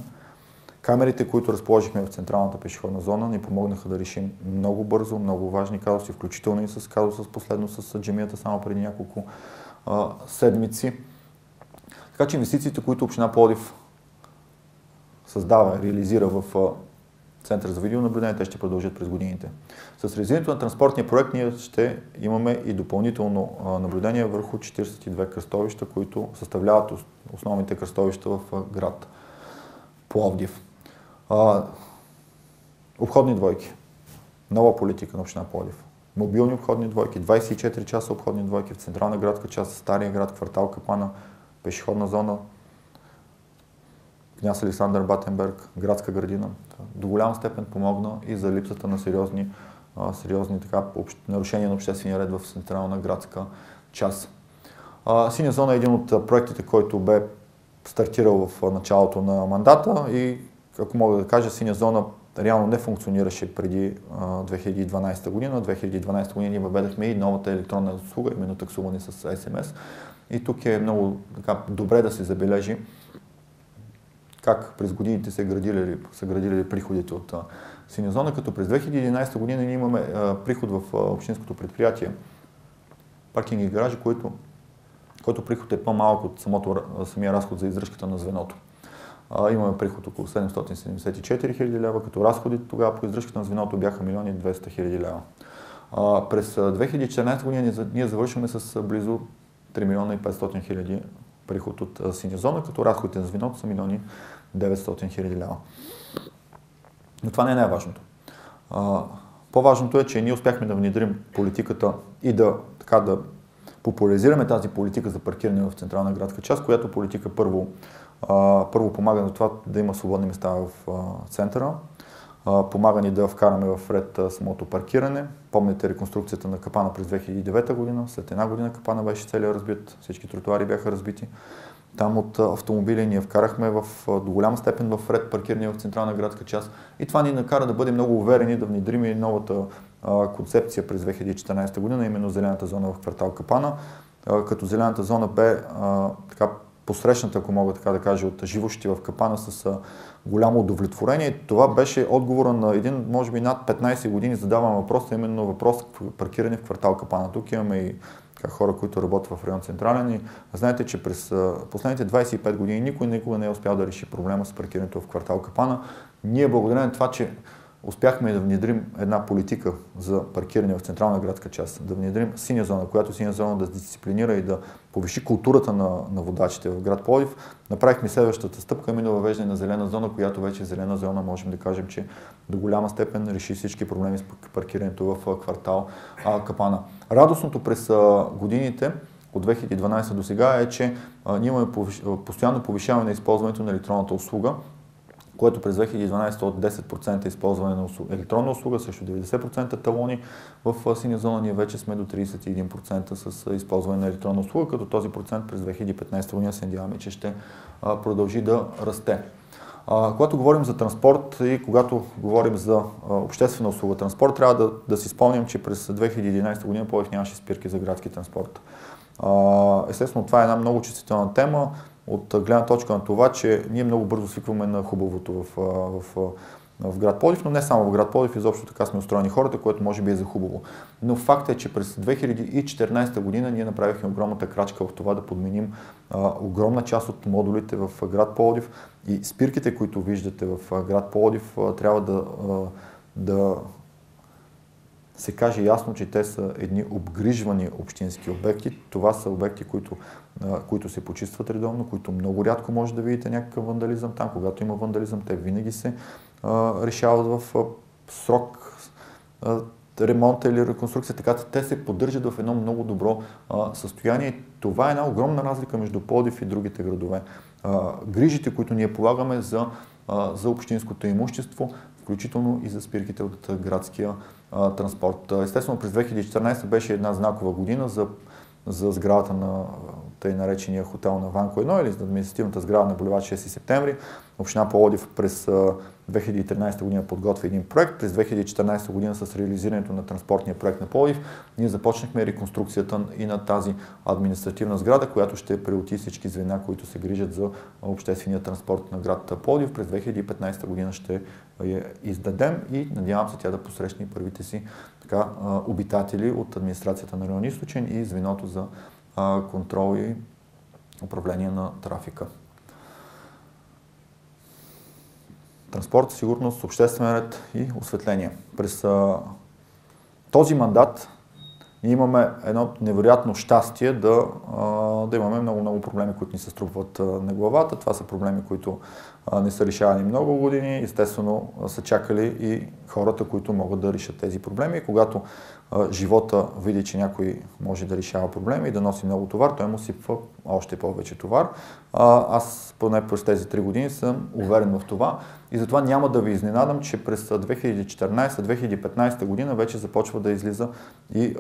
Камерите, които разположихме в централната пешеходна зона, ни помогнаха да решим много бързо, много важни казуси, включително и с казуса последно с джамията само преди няколко седмици. Така че инвестициите, които община Пловдив създава, реализира в Център за видеонаблюдение, те ще продължат през годините. С реализирането на транспортния проект ние ще имаме и допълнително наблюдение върху 42 кръстовища, които съставляват основните кръстовища в град Пловдив. Обходни двойки. Нова политика на община Пловдив. Мобилни обходни двойки, 24 часа обходни двойки в централна градска част, Стария град, квартал Капана, пешеходна зона, Княз Александър Батенберг, градска градина. До голяма степен помогна и за липсата на сериозни нарушения на обществения ред в централна градска част. Синя зона е един от проектите, който бе стартирал в началото на мандата и, ако мога да кажа, синя зона реално не функционираше преди 2012 година. 2012 година ние въведахме и новата електронна услуга, именно таксуване с СМС. И тук е много добре да се забележи как през годините са градили приходите от синя зона, като през 2011 година ние имаме приход в общинското предприятие паркинги и гаражи, който приход е по-малък от самия разход за издръжката на звеното. Имаме приход около 774 000 лева, като разходите тогава по издръжката на звеното бяха 1 200 000 лева. През 2014 година ние завършваме с близо 3 500 000 приход от синя зона, като разходите на звеното са 1 900 000 лева. Но това не е най-важното. По-важното е, че ние успяхме да внедрим политиката и да популяризираме тази политика за паркиране в централна градска част, която политика първо помага на това да има свободни места в центъра, помага ни да вкараме в ред самото паркиране. Помните реконструкцията на Капана през 2009 година, след една година Капана беше целия разбит, всички тротуари бяха разбити. Там от автомобили ние вкарахме до голяма степен в ред паркиране в централна градска част и това ни накара да бъдем много уверени да внедрим и новата концепция през 2014 година, именно зелената зона в квартал Капана, като зелената зона бе така посрещната, ако мога така да кажа, от живущите в Капана с голямо удовлетворение. Това беше отговора на един, може би над 15 години задаван въпрос, именно въпрос паркиране в квартал Капана. Тук имаме и хора, които работят в район Централен и знаете, че през последните 25 години никога не е успял да реши проблема с паркирането в квартал Капана. Ние благодарение на това, че успяхме да внедрим една политика за паркиране в централна градска част, да внедрим синя зона, която синя зона да дисциплинира и да повиши културата на водачите в град Пловдив. Направихме следващата стъпка, именно въвеждане на зелена зона, която вече е зелена зона, можем да кажем, че до голяма степен реши всички проблеми с паркирането в квартал Капана. Радостното през годините от 2012 до сега е, че ние имаме постоянно повишаване на използването на електронната услуга, което през 2012 от 10% използване на електронна услуга, също 90% талони. В синя зона ние вече сме до 31% с използване на електронна услуга, като този процент през 2015 година се надяваме, че ще продължи да расте. Когато говорим за транспорт и когато говорим за обществена услуга транспорт, трябва да си спомням, че през 2011 година Пловдив нямаше спирки за градски транспорт. Естествено, това е една много чувствителна тема от гледна точка на това, че ние много бързо свикваме на хубавото в град Пловдив, но не само в град Пловдив, изобщо така сме устроени хората, което може би е за хубаво. Но факт е, че през 2014 година ние направихме огромната крачка в това да подменим огромна част от модулите в град Пловдив и спирките, които виждате в град Пловдив, трябва да се каже ясно, че те са едни обгрижвани общински обекти. Това са обекти, които се почистват редовно, които много рядко може да видите някакъв вандализъм там. Когато има вандализъм, те винаги се решават в срок ремонта или реконструкция, така те се поддържат в едно много добро състояние. Това е една огромна разлика между Пловдив и другите градове. Грижите, които ние полагаме за общинското имущество, включително и за спирките от градския транспорт. Естествено, през 2014 беше една знакова година за сградата на тъй наречения хотел на Ванко 1 или за административната сграда на булевард 6 септември. Община Пловдив през 2013 година подготви един проект. През 2014 година с реализирането на транспортния проект на Пловдив ние започнахме реконструкцията и на тази административна сграда, която ще приоти всички звена, които се грижат за обществения транспорт на град Пловдив. През 2015 година ще я издадем и надявам се тя да посрещне първите си обитатели от администрацията на район Източен и звеното за контрол и управление на трафика. Транспорт, сигурност, обществен ред и осветление. През този мандат ние имаме едно невероятно щастие да имаме много проблеми, които ни се струпват на главата. Това са проблеми, които не са решавани много години. Естествено са чакали и хората, които могат да решат тези проблеми. И когато живота види, че някой може да решава проблеми и да носи много товар, той му сипва още повече товар. Аз поне през тези 3 години съм уверен в това и затова няма да ви изненадам, че през 2014-2015 година вече започва да излиза и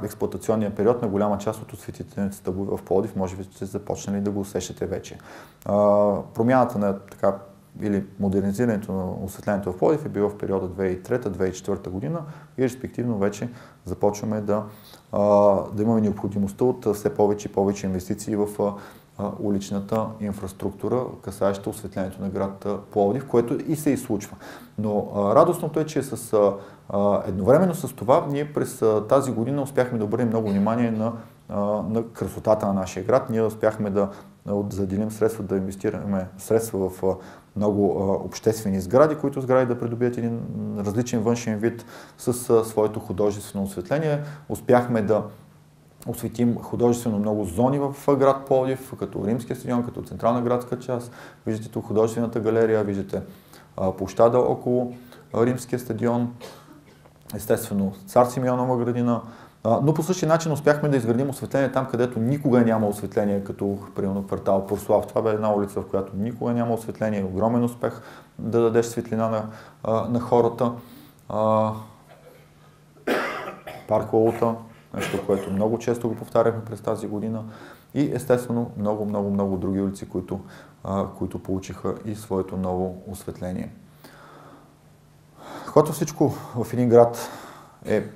експлоатационния период на голяма част от осветителните стълбове в Пловдив. Може би сте започнали да го усещате вече. Промяната на или модернизирането на осветлението в Пловдив е било в периода 2003-2004 година и респективно вече започваме да имаме необходимостта от все повече и повече инвестиции в уличната инфраструктура, касаеща осветлението на град Пловдив, което и се изслучва. Но радостното е, че едновременно с това ние през тази година успяхме да обърнем много внимание на красотата на нашия град. Ние успяхме да заделим средства, да инвестираме средства в много обществени сгради, които сгради да придобият един различен външен вид с своето художествено осветление. Успяхме да осветим художествено много зони в град Пловдив, като Римския стадион, като Централна градска част. Виждате тук художествената галерия, виждате площада около Римския стадион, естествено Цар Симеонова градина. Но по същия начин успяхме да изградим осветление там, където никога няма осветление, като примерно квартал Порслав. Това бе една улица, в която никога няма осветление. Огромен успех да дадеш светлина на хората. Парк Лолута, нещо, което много често го повтаряхме през тази година. И естествено много други улици, които получиха и своето ново осветление. Когато всичко в един град е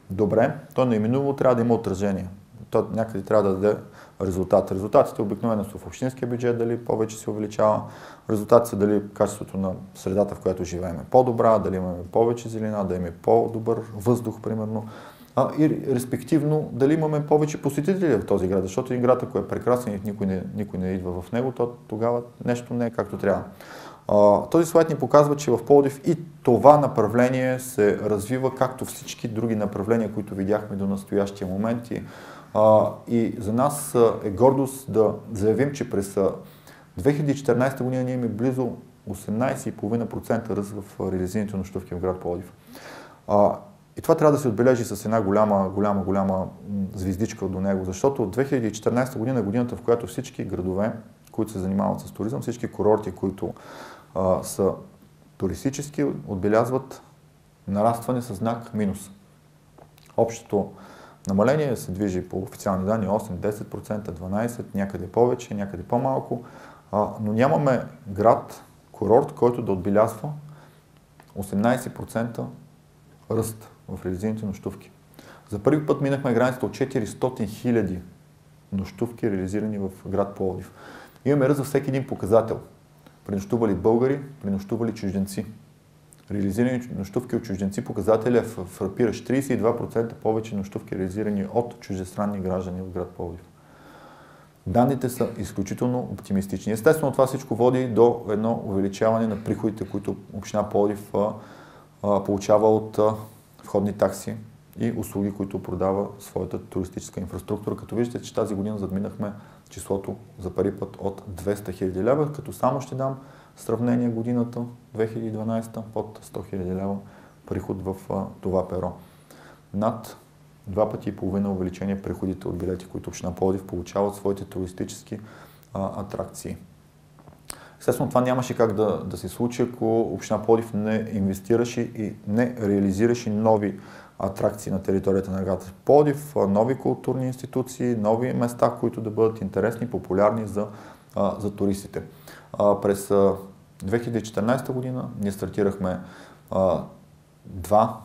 добре, то неименувано трябва да има отражение. То някъде трябва да даде резултат. Резултатите обикновено са в общинския бюджет, дали повече се увеличава. Резултатите са дали качеството на средата, в която живеем е по-добра, дали имаме повече зелена, да имаме по-добър въздух, примерно. И респективно, дали имаме повече посетители в този град, защото един град, ако е прекрасен и никой не идва в него, то тогава нещо не е както трябва. Този слайд ни показва, че в Пловдив и това направление се развива, както всички други направления, които видяхме до настоящия момент. И за нас е гордост да заявим, че през 2014 година ние имаме близо 18,5% ръст в реализираните нощувки в град Пловдив. И това трябва да се отбележи с една голяма звездичка до него, защото 2014 година е годината, в която всички градове, които се занимават с туризъм, всички курорти, които са туристически, отбелязват нарастване с знак минус. Общото намаление се движи по официални данни 8, 10%, 12%, някъде повече, някъде по-малко, но нямаме град, курорт, който да отбелязва 18% ръст в реализираните нощувки. За първи път минахме границата от 400 000 нощувки, реализирани в град Пловдив. Имаме ръст за всеки един показател. Пренощували българи, пренощували чужденци. Реализирани нощувки от чужденци показателя фрапиращ 32% повече нощувки, реализирани от чуждестранни граждани в град Пловдив. Данните са изключително оптимистични. Естествено, това всичко води до едно увеличаване на приходите, които община Пловдив получава от входни такси и услуги, които продава своята туристическа инфраструктура. Като виждате, че тази година задминахме числото за първи път от 200 000 лева, като само ще дам сравнение годината 2012 под 100 000 лева приход в това перо. Над 2,5 пъти увеличение приходите от билети, които община Пловдив получава от своите туристически атракции. Естествено, това нямаше как да се случи, ако община Пловдив не инвестираше и не реализираше нови атракции на територията на град Пловдив, нови културни институции, нови места, които да бъдат интересни, популярни за туристите. През 2014 година ние стартирахме два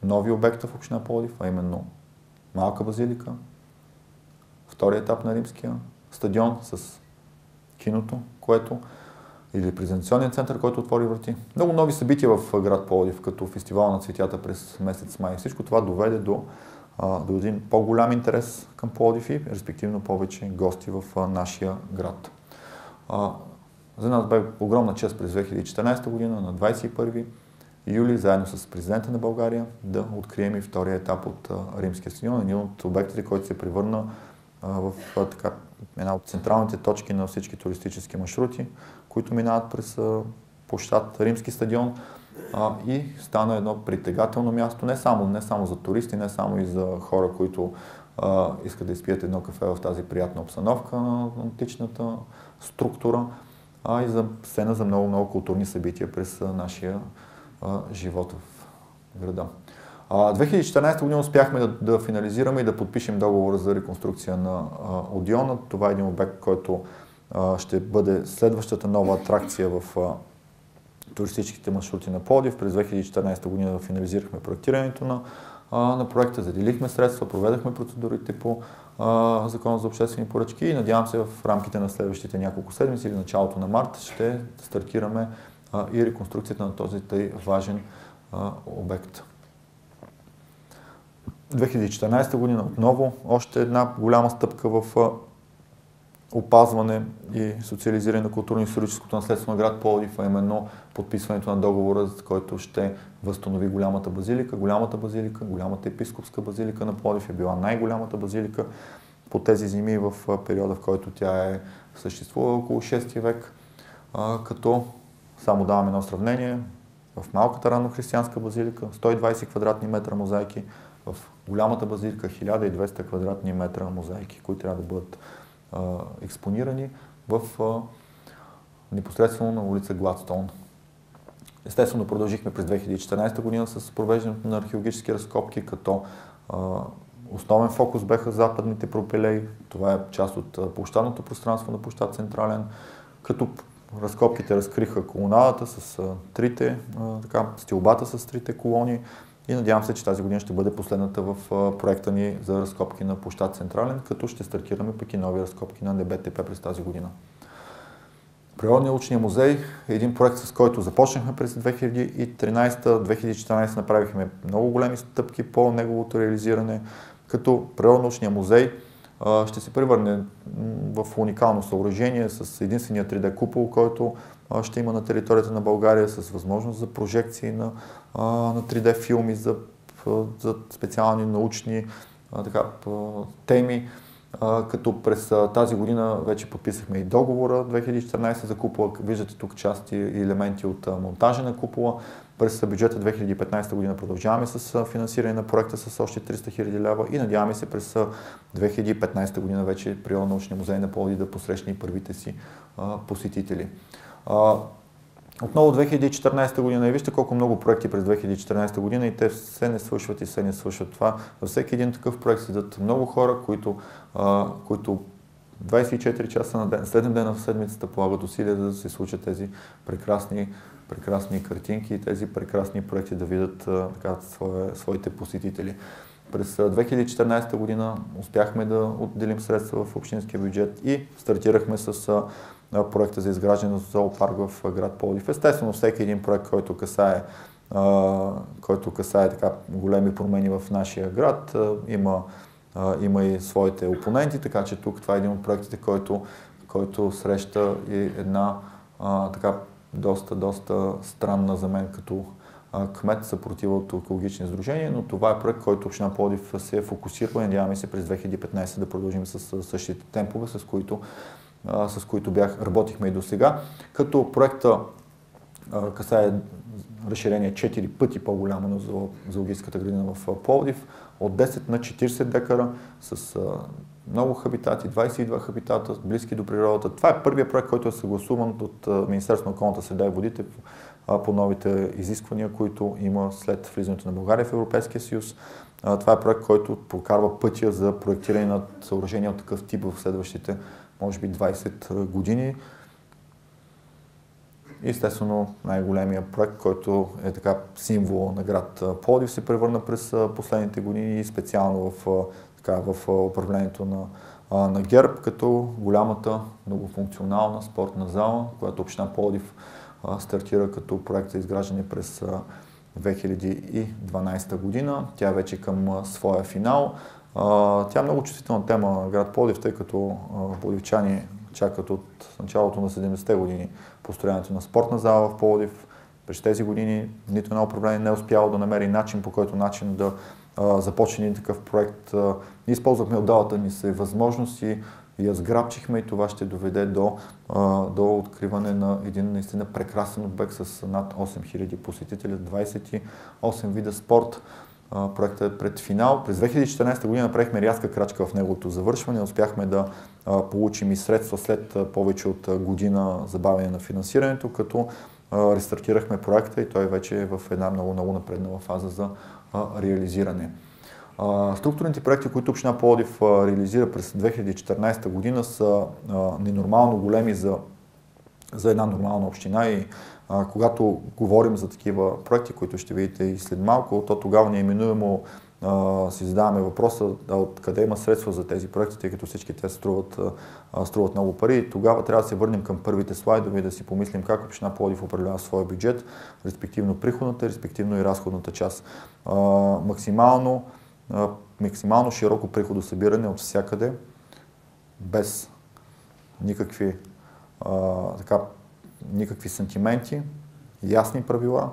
нови обекта в община Пловдив, а именно Малка базилика, втория етап на Римския стадион с киното, или презентационен център, който отвори врати. Много нови събития в град Пловдив, като фестивал на цветята през месец май. Всичко това доведе до един по-голям интерес към Пловдив и респективно повече гости в нашия град. За нас бе огромна чест през 2014 година, на 21 юли, заедно с президента на България, да открием и втория етап от Римския стадион, един от обектите, който се превърна в една от централните точки на всички туристически маршрути, които минават през площад Римски стадион и стана едно притегателно място, не само за туристи, не само и за хора, които искат да изпият едно кафе в тази приятна обстановка на античната структура, а и за сцена за много културни събития през нашия живот в града. 2014 година успяхме да финализираме и да подпишем договора за реконструкция на Одиона. Това е един обект, който ще бъде следващата нова атракция в туристическите маршрути на Пловдив. През 2014 година финализирахме проектирането на проекта, заделихме средства, проведахме процедурите по Закона за обществени поръчки и надявам се в рамките на следващите няколко седмици или началото на март ще стартираме и реконструкцията на този тъй важен обект. 2014 година отново още една голяма стъпка в опазване и социализиране на културно-историческото наследство на град Пловдив, а именно подписването на договора, с който ще възстанови голямата базилика. Голямата епископска базилика на Пловдив е била най-голямата базилика по тези земи в периода, в който тя е съществувала около 6 век, като само давам едно сравнение, в малката раннохристиянска базилика 120 квадратни метра мозайки, в голямата базилика 1200 квадратни метра мозайки, които трябва да бъдат експонирани в непосредствено на улица Гладстоун. Естествено, продължихме през 2014 година с провеждането на археологически разкопки, като основен фокус беха западните пропилеи. Това е част от площадното пространство на площад Централен, като разкопките разкриха колонадата с трите, стилбата с трите колони, И надявам се, че тази година ще бъде последната в проекта ни за разкопки на площад Централен, като ще стартираме пък и нови разкопки на НБТП през тази година. Природно-научния музей е един проект, с който започнахме през 2013-2014, направихме много големи стъпки по неговото реализиране, като Природно-научния музей ще се превърне в уникално съоръжение с единствения 3D купол, който ще има на територията на България, с възможност за прожекции на 3D филми, за специални научни теми. Като през тази година вече подписахме и договора 2014 за купола. Виждате тук части и елементи от монтажа на купола. През бюджета 2015 година продължаваме с финансиране на проекта с още 300 хиляди лева и надяваме се през 2015 година вече Природно-научния музей на Пловдив да посрещне и първите си посетители. Отново 2014 година и вижте колко много проекти през 2014 година и те все не свършват и все не свършват това. Във всеки един такъв проект седят много хора, които 24 часа на ден, 7 дена в седмицата полагат усилия да се случат тези прекрасни картинки и тези прекрасни проекти да видят своите посетители. През 2014 година успяхме да отделим средства в общинския бюджет и стартирахме с проекта за изграждане на зоопарк в град Пловдив. Естествено, всеки един проект, който касае така големи промени в нашия град, има и своите опоненти, така че тук това е един от проектите, който среща и една доста странна за мен като кмет съпротива от екологични сдружения, но това е проект, който община Пловдив се е фокусирала и надяваме се през 2015 да продължим с същите темпове, с които работихме и до сега. Като проекта касае разширение 4 пъти по-голямо на зоологическата градина в Пловдив, от 10 на 40 декара, с много хабитати, 22 хабитата, близки до природата. Това е първият проект, който е съгласуван от Министерството на околната среда и водите по новите изисквания, които има след влизането на България в Европейския съюз. Това е проект, който прокарва пътя за проектиране на съоръжения от такъв тип в следващите, може би, 20 години. Естествено, най-големия проект, който е така символ на град Пловдив, се превърна през последните години и специално в управлението на ГЕРБ, като голямата многофункционална спортна зала, която община Пловдив стартира като проект за изграждане през 2012 година. Тя е вече към своя финал. Тя е много чувствителна тема на град Пловдив, тъй като пловдивчани чакат от началото на 70-те години построяването на спортна зала в Пловдив. През тези години нито едно управление не е успяло да намери начин, по който да започне един такъв проект. Ние използвахме отдалата ни се възможности и я сграбчихме и това ще доведе до откриване на един наистина прекрасен обект с над 8000 посетители, 28 вида спорт. Проектът е пред финал. През 2014 година направихме рязка крачка в неговото завършване. Успяхме да получим и средства след повече от година забавяне на финансирането, като рестартирахме проекта и той вече е в една много напреднала фаза за реализиране. Структурните проекти, които община Пловдив реализира през 2014 година, са ненормално големи за една нормална община и когато говорим за такива проекти, които ще видите и след малко, то тогава неминуемо си задаваме въпроса откъде има средства за тези проекти, тъй като всички те струват много пари. И тогава трябва да се върнем към първите слайдове и да си помислим как община Пловдив управлява своя бюджет, респективно приходната, респективно и разходната част. Максимално широко приходосъбиране от всякъде, без никакви сантименти, ясни правила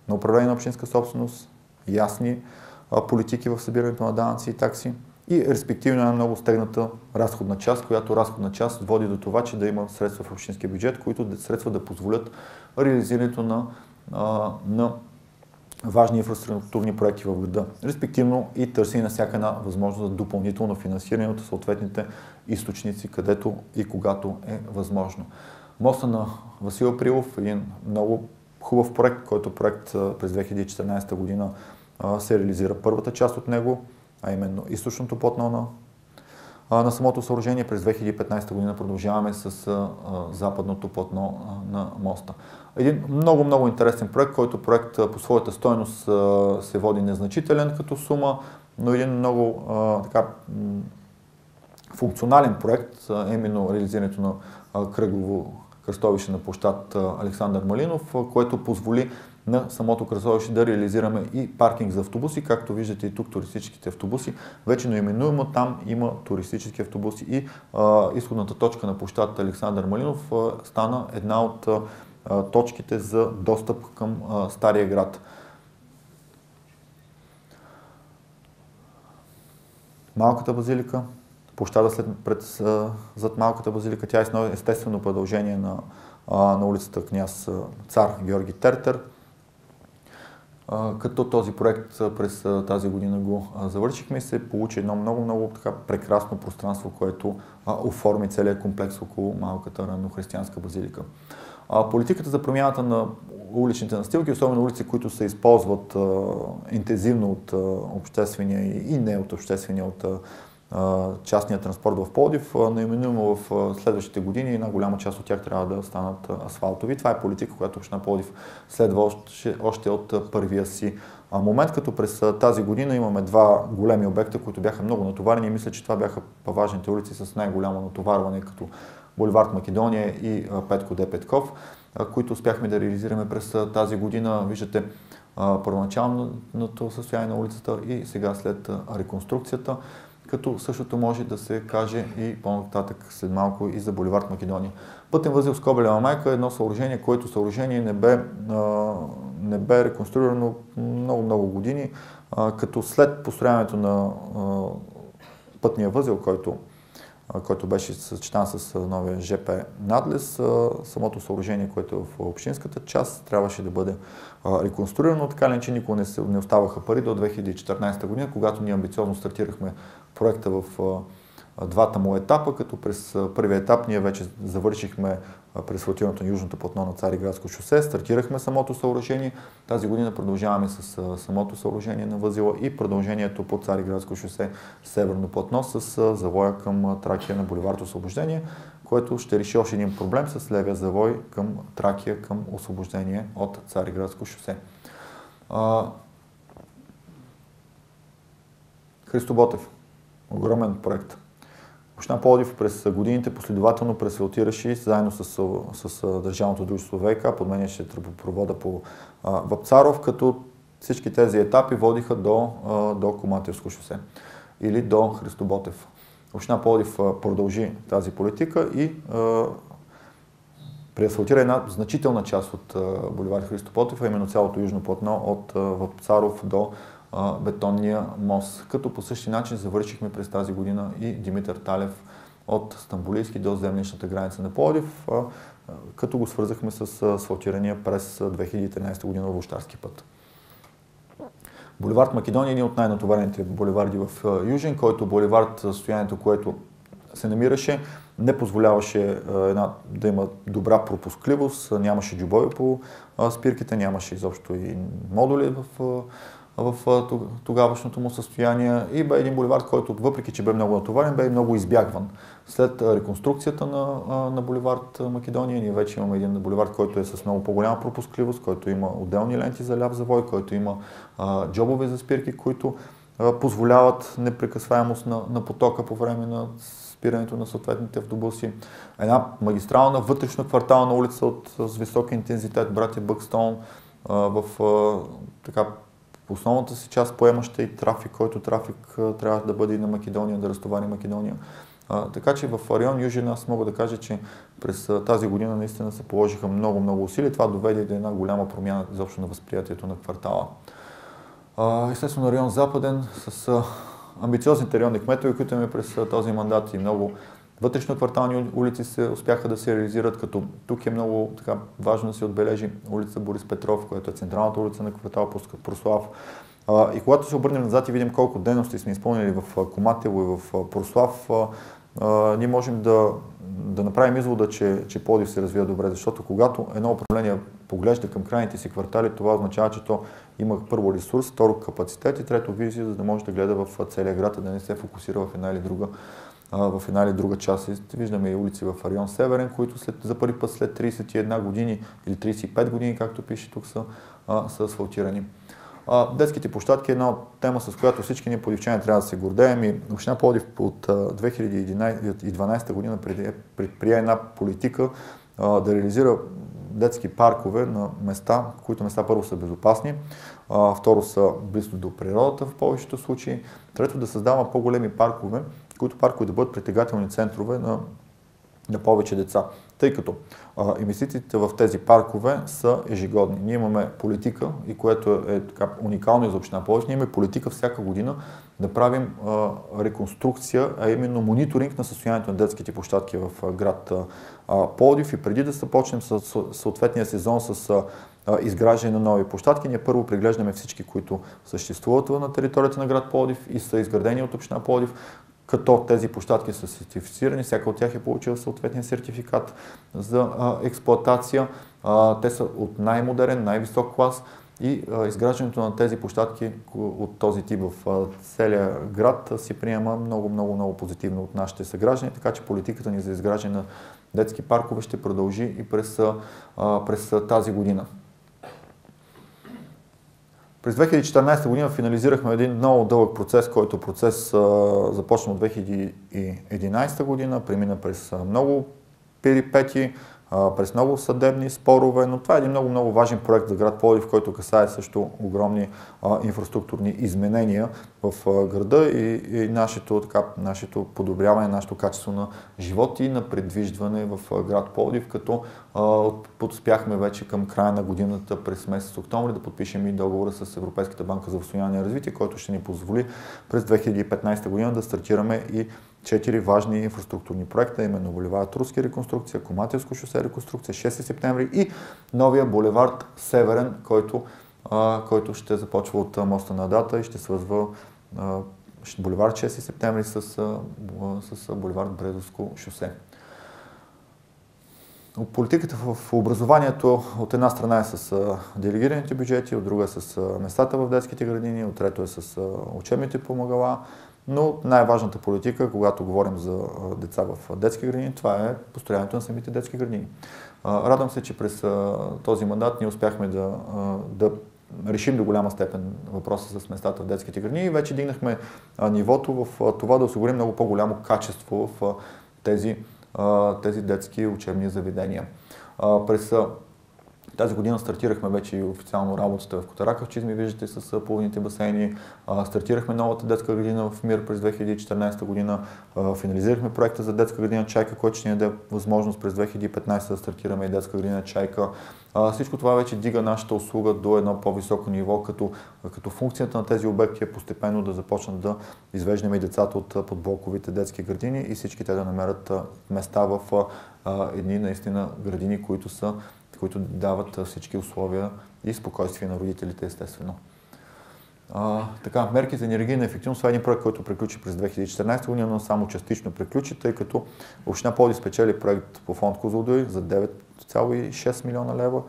на управление на общинска собственост, ясни политики в събирането на данъци и такси и респективно една много стегната разходна част, която разходна част води до това, че да има средства в общинския бюджет, които средства да позволят реализирането на важни инфраструктурни проекти в града. Респективно и търси на всяка една възможност за допълнително финансиране от съответните източници, където и когато е възможно. Моста на Васил Априлов е един много хубав проект, който проект през 2014 година се реализира първата част от него, а именно източното платно на самото съоръжение. През 2015 година продължаваме с западното платно на моста. Един много интересен проект, който проект по своята стойност се води незначителен като сума, но един много функционален проект, именно реализирането на кръгово кръстовище на площад Александър Малинов, което позволи на самото кръстовище да реализираме и паркинг за автобуси. Както виждате и тук туристическите автобуси, вече неименуемо там има туристически автобуси и изходната точка на площад Александър Малинов стана една от точките за достъп към Стария град. Малката базилика, площада зад Малката базилика, тя е естествено продължение на улицата Княз Цар Георги Тертер. Като този проект през тази година го завършихме и се получи едно много прекрасно пространство, което оформи целият комплекс около малката раннохристиянска базилика. Политиката за промяната на уличните настилки, особено улици, които се използват интензивно от обществения и не от обществения, от частния транспорт в Пловдив, наименуемо в следващите години една голяма част от тях трябва да станат асфалтови. Това е политика, която община Пловдив следва още от първия си момент, като през тази година имаме два големи обекта, които бяха много натоварени и мисля, че това бяха важните улици с най-голямо натоварване, като Булевард Македония и Петко Д. Петков, които успяхме да реализираме през тази година. Виждате първоначалното състояние на улицата и сега след реконструкцията, като същото може да се каже и по-нататък след малко и за Булевард Македония. Пътен възел Скобелева майка е едно съоръжение, което съоръжение не бе реконструирано много години, като след построяването на пътния възел, който беше съчетан с новия ЖП надлез, самото съоръжение, което е в общинската част, трябваше да бъде реконструирано. Така ли, че никога не оставаха пари до 2014 година, когато ние амбициозно стартирахме проекта в двата му етапа, като през първия етап ние вече завършихме преасфалтирането на южното платно на Цариградско шосе, стартирахме самото съоръжение. Тази година продължаваме с самото съоръжение на възела и продължението по Цариградско шосе северно платно с завоя към Тракия на булевард Освобождение, което ще реши още един проблем с левия завой към Тракия, към Освобождение от Цариградско шосе. Христо Ботев. Огромен проект. Община Пловдив през годините последователно преасфалтираше заедно с държавното дружество ВиК, подменяше тръбопровода по Вапцаров, като всички тези етапи водиха до Комателско шосе или до Христо Ботев. Община Пловдив продължи тази политика и преасфалтира една значителна част от булевард Христо Ботев, а именно цялото южно платно от Вапцаров до бетонния мост. Като по същия начин завършихме през тази година и Димитър Талев от Стамболийски до землищната граница на Пловдив, като го свързахме с асфалтирания през 2013 година Овощарски път. Булевард Македония е един от най-натоварените булеварди в Южен, който булевард, състоянието, което се намираше, не позволяваше да има добра пропускливост, нямаше джобове по спирките, нямаше изобщо и модули в тогавашното му състояние и бе един булевард, който въпреки че бе много натоварен, бе много избягван. След реконструкцията на булевард Македония, ние вече имаме един булевард, който е с много по-голяма пропускливост, който има отделни ленти за ляв завой, който има джобове за спирки, които позволяват непрекъсваемост на потока по време на спирането на съответните автобуси. Една магистрална вътрешно квартална улица с висок интензитет, братя Бъкстоун, в основната си част поемаща и трафик, който трафик трябва да бъде и на Македония, да разтовари Македония. Така че в район Южен аз мога да кажа, че през тази година наистина се положиха много усилия. Това доведе до една голяма промяна изобщо на възприятието на квартала. Естествено район Западен с амбициозните районни кметове, които имаме през този мандат и много вътрешно квартални улици успяха да се реализират, като тук е много важно да се отбележи улица Борис Петров, която е централната улица на квартал Прослав. И когато се обърнем назад и видим колко дейности сме изпълнили в Комателово и в Прослав, ние можем да направим извода, че Пловдив се развива добре, защото когато едно управление поглежда към крайните си квартали, това означава, че то има първо ресурс, второ капацитет и трето визия, за да може да гледа в целия град, а да не се фокусира в една или друга в една или друга част. Виждаме и улици в район Северен, които за първи път след 31 години или 35 години, както пише тук, са асфалтирани. Детските площадки е една тема, с която всички ние пловдивчани трябва да се гордеем, и община Пловдив от 2012 година предприе една политика да реализира детски паркове на места, които места първо са безопасни, второ са близо до природата в повечето случаи, трето да създава по-големи паркове, които паркове да бъдат притегателни центрове на повече деца. Тъй като инвестициите в тези паркове са ежегодни. Ние имаме политика, и което е така уникално и за община Пловдив, ние имаме политика всяка година да правим реконструкция, а именно мониторинг на състоянието на детските площадки в град Пловдив, и преди да започнем с съответния сезон с изграждане на нови площадки, ние първо преглеждаме всички, които съществуват на територията на град Пловдив и са изградени от община Пловдив, като тези площадки са сертифицирани, всяка от тях е получила съответния сертификат за експлоатация. Те са от най-модерен, най-висок клас, и изграждането на тези площадки от този тип в целия град си приема много позитивно от нашите съграждани, така че политиката ни за изграждане на детски паркове ще продължи и през тази година. През 2014 година финализирахме един много дълъг процес, който започна от 2011 година, премина през много перипети, през много съдебни спорове, но това е един много важен проект за град Пловдив, който касае също огромни инфраструктурни изменения в града и нашето подобряване, нашето качество на живот и на предвиждане в град Пловдив, като успяхме вече към края на годината през месец октомври да подпишем и договора с Европейската банка за възстановяване и развитие, който ще ни позволи през 2015 година да стартираме и 4 важни инфраструктурни проекта, именно булевард Руски реконструкция, Комателско шосе реконструкция, 6 септември и новия булевард Северен, който ще започва от моста на Адата и ще свързва булевард 6 септември с булевард Бредовско шосе. Политиката в образованието от една страна е с делегираните бюджети, от друга е с местата в детските градини, от трето е с учебните помагала. Но най-важната политика, когато говорим за деца в детски градини, това е построяването на самите детски градини. Радвам се, че през този мандат ние успяхме да решим до голяма степен въпроса с местата в детските градини и вече дигнахме нивото в това да осигурим много по-голямо качество в тези детски учебни заведения. През тази година стартирахме вече и официално работата в Котаракавчизми, виждате, с плувните басейни. Стартирахме новата детска градина в Мир през 2014 година. Финализирахме проекта за детска градина Чайка, който ще ни даде възможност през 2015 да стартираме и детска градина Чайка. Всичко това вече дига нашата услуга до едно по-високо ниво, като функцията на тези обекти е постепенно да започнат да извеждаме и децата от подблоковите детски градини и всички те да намерят места в едни наистина градини, които дават всички условия и спокойствие на родителите, естествено. Мерки за енергийна ефективност, това е един проект, който приключи през 2014 година, но само частично приключи, тъй като община Пловдив спечели проект по фонд Козлодуй за 9,6 милиона лева,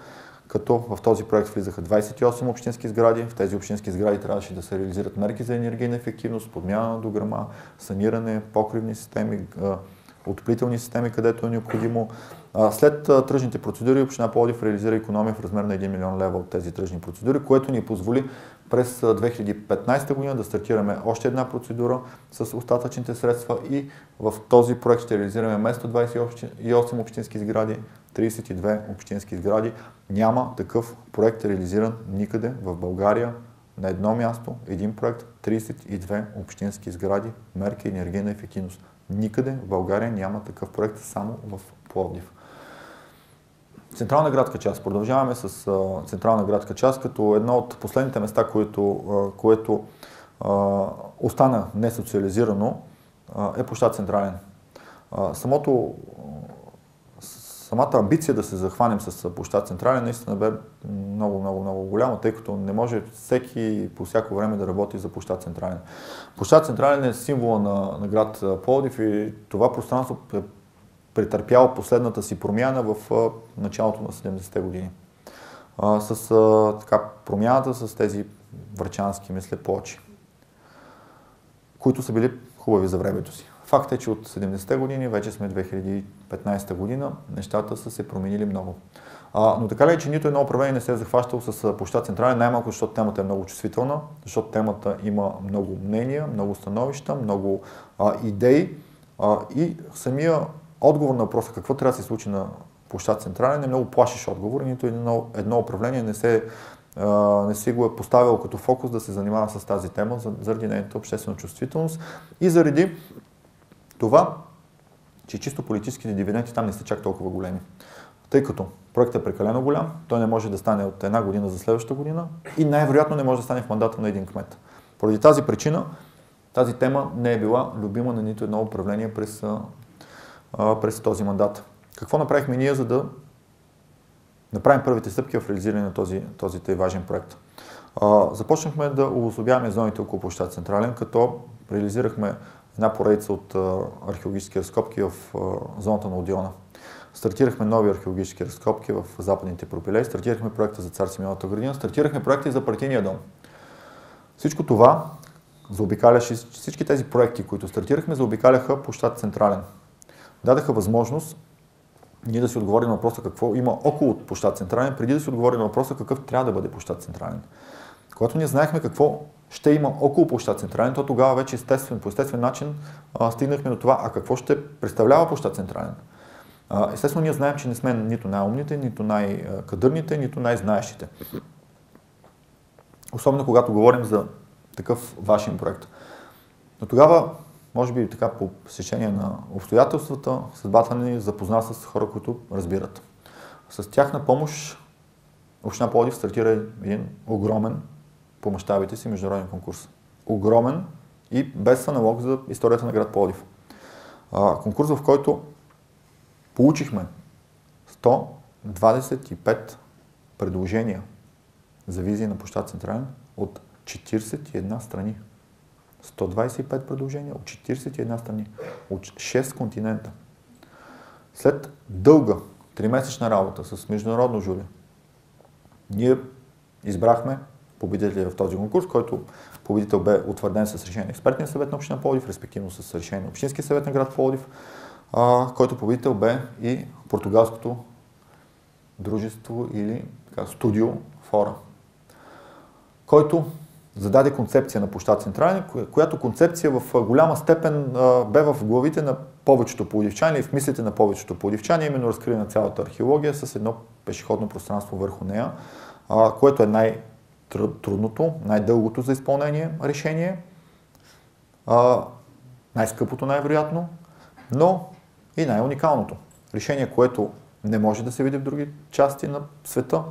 като в този проект влизаха 28 общински сгради. В тези общински сгради трябваше да се реализират мерки за енергийна ефективност, подмяна на дограма, саниране, покривни системи, отоплителни системи, където е необходимо. След тръжните процедури община Пловдив реализира икономия в размер на 1 милион лева от тези тръжни процедури, което ни позволи през 2015 година да стартираме още една процедура с остатъчните средства и в този проект ще реализираме вместо 28 общински сгради, 32 общински сгради. Няма такъв проект реализиран никъде в България. На едно място, един проект, 32 общински сгради, мерки енергийна ефективност. Никъде в България няма такъв проект, само в Пловдив. Централна градска част. Продължаваме с централна градска част, като едно от последните места, което остана несоциализирано, е площад Централен. Самата амбиция да се захванем с площад Централен наистина бе много голяма, тъй като не може всеки по всяко време да работи за площад Централен. Площад Централен е символа на град Пловдив и това пространство е претърпяло последната си промяна в началото на 70-те години. Промяната с тези врачански, плочи, които са били хубави за времето си. Факт е, че от 70-те години, вече сме 2015 година, нещата са се променили много. Но така ли, че нито едно управление не се е захващало с площад Централен, най-малко защото темата е много чувствителна, защото темата има много мнения, много становища, много идеи и самия отговор на въпроса какво трябва да се случи на площад Централен е много плашещ отговор и нито едно управление не си го е поставило като фокус да се занимава с тази тема заради нейната обществена чувствителност и заради това, че чисто политическите дивиденти там не са чак толкова големи. Тъй като проектът е прекалено голям, той не може да стане от една година за следващата година и най-вероятно не може да стане в мандата на един кмет. Поради тази причина тази тема не е била любима на нито едно управление през този мандат. Какво направихме ние, за да направим първите стъпки в реализиране на този тъй важен проект? Започнахме да обособяваме зоните около площад Централен, като реализирахме една поредица от археологически разкопки в зоната на Одиона. Стартирахме нови археологически разкопки в западните пропилеи, стартирахме проекта за Цар Симеоновата градина, стартирахме проекти за партийния дом. Всичко това заобикаляше, всички тези проекти, които стартирахме, заобикаляха площад Централен. Дадаха възможност ние да си отговорим на въпроса какво има около площад Централен, преди да си отговорим на въпроса какъв трябва да бъде площад Централен. Когато ние знаехме какво ще има около площад Централен, то тогава вече по естествен начин стигнахме до това, какво ще представлява площад Централен. Естествено, ние знаем, че не сме нито най-умните, нито най-кадърните, нито най-знаещите. Особено когато говорим за такъв важен проект. Но тогава, може би така по сечение на обстоятелствата, съдбата ни запозна с хора, които разбират. С тяхна помощ Община Пловдив стартира един огромен по мащабите си международен конкурс. Огромен и без аналог за историята на град Пловдив. Конкурс, в който получихме 125 предложения за визия на площад Централен от 41 страни. 125 предложения от 41 страни, от 6 континента. След дълга 3-месечна работа с международно жури, ние избрахме победителя в този конкурс, който победител бе утвърден с решение на експертния съвет на Община Пловдив, респективно с решение на Общинския съвет на град Пловдив, който победител бе и португалското дружество или студио Фора, който зададе концепция на площад Централен, която концепция в голяма степен бе в главите на повечето пловдивчани и в мислите на повечето пловдивчани, именно разкрие на цялата археология с едно пешеходно пространство върху нея, което е най-трудното, най-дългото за изпълнение решение, най-скъпото най-вероятно, но и най-уникалното. Решение, което не може да се види в други части на света,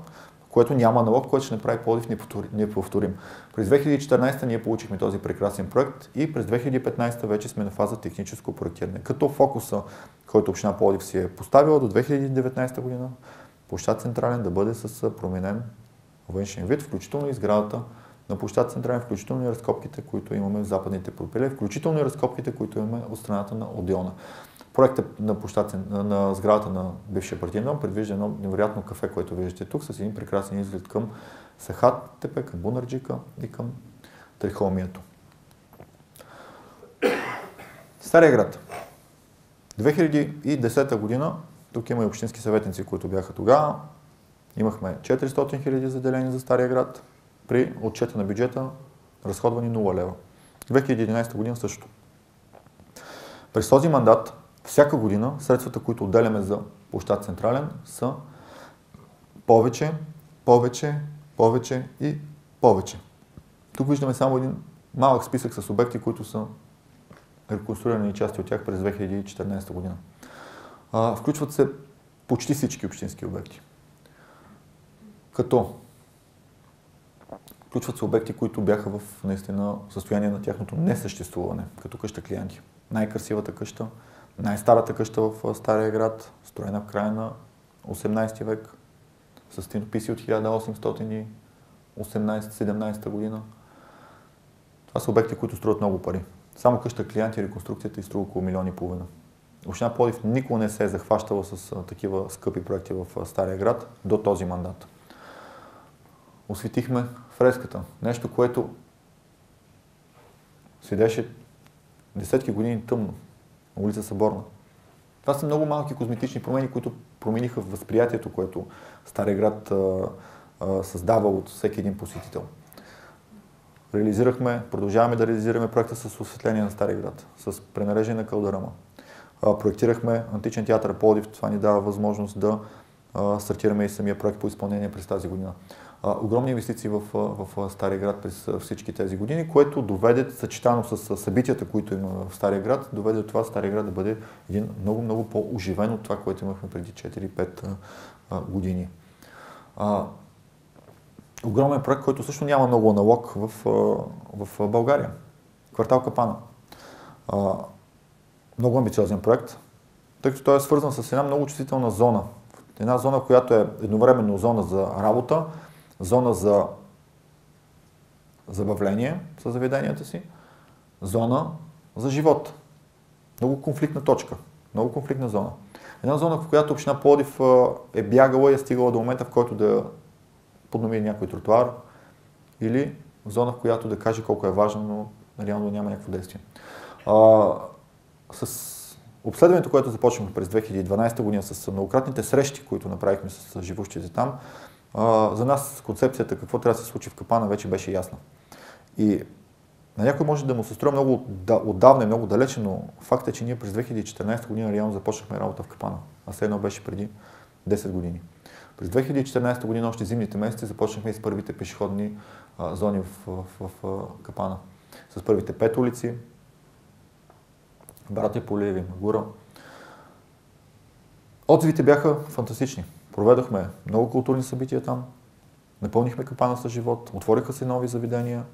което няма аналог, което ще направи Пловдив неповторим. През 2014 ние получихме този прекрасен проект и през 2015 вече сме на фаза техническо проектиране. Като фокуса, който Община Пловдив си е поставила до 2019 година, площад Централен да бъде с променен външен вид, включително и сградата на площад Централен, включително и разкопките, които имаме в западните пропилеи, включително и разкопките, които имаме от страната на Одиона. Проектът на сградата на бившия партиен дом предвижда едно невероятно кафе, което виждате тук, с един прекрасен изглед към Сахат Тепе, към Бунарджика и към Трихолмието. Стария град. 2010 година, тук има и общински съветници, които бяха тогава. Имахме 400 000 заделени за Стария град, при отчета на бюджета разходвани 0 лева. 2011 година също. През този мандат всяка година средствата, които отделяме за площад Централен, са повече, повече, повече и повече. Тук виждаме само един малък списък с обекти, които са реконструирани части от тях през 2014 година. Включват се почти всички общински обекти. Като включват се обекти, които бяха в наистина състояние на тяхното несъществуване, като къща Клиенти. Най-красивата къща, най-старата къща в Стария град, строена в края на 18 век, с стенописи от 1818-17 година. Това са обекти, които струват много пари. Само къща Клиенти, реконструкцията изструва около 1,5 милиона. Община Пловдив никога не се е захващала с такива скъпи проекти в Стария град до този мандат. Осветихме фреската. Нещо, което седеше десетки години тъмно. улица Съборна. Това са много малки козметични промени, които промениха възприятието, което Стария град създава от всеки един посетител. Продължаваме да реализираме проекта с осветление на Стария град, с пренареждане на кълдърама. Проектирахме античен театър Пловдив, това ни дава възможност да стартираме и самия проект по изпълнение през тази година. Огромни инвестиции в Стария град през всички тези години, което доведе, съчетано с събитията, които има в Стария град, доведе до това Стария град да бъде един много по-оживен от това, което имахме преди 4-5 години. Огромен проект, който също няма много аналог в България. Квартал Капана. Много амбициозен проект, тъй като той е свързан с една много чувствителна зона. Една зона, която е едновременно зона за работа, зона за забавление със заведенията си, зона за живот. Много конфликтна точка, много конфликтна зона. Една зона, в която община Пловдив е бягала и е стигала до момента, в който да поднови някой тротуар, или зона, в която да каже колко е важно, но реално няма някакво действие. С обследването, което започнахме през 2012 година, с многократните срещи, които направихме с живущите там, за нас концепцията какво трябва да се случи в Капана вече беше ясна. И на някой може да му се струва много отдавна и много далече, но факт е, че ние през 2014 година реално започнахме работа в Капана, а все едно беше преди 10 години. През 2014 година, още зимните месеци, започнахме и с първите пешеходни зони в Капана. С първите 5 улици, Братя Полиеви, Магура. Отзивите бяха фантастични. Проведохме много културни събития там, напълнихме Капана с живот, отвориха се нови заведения,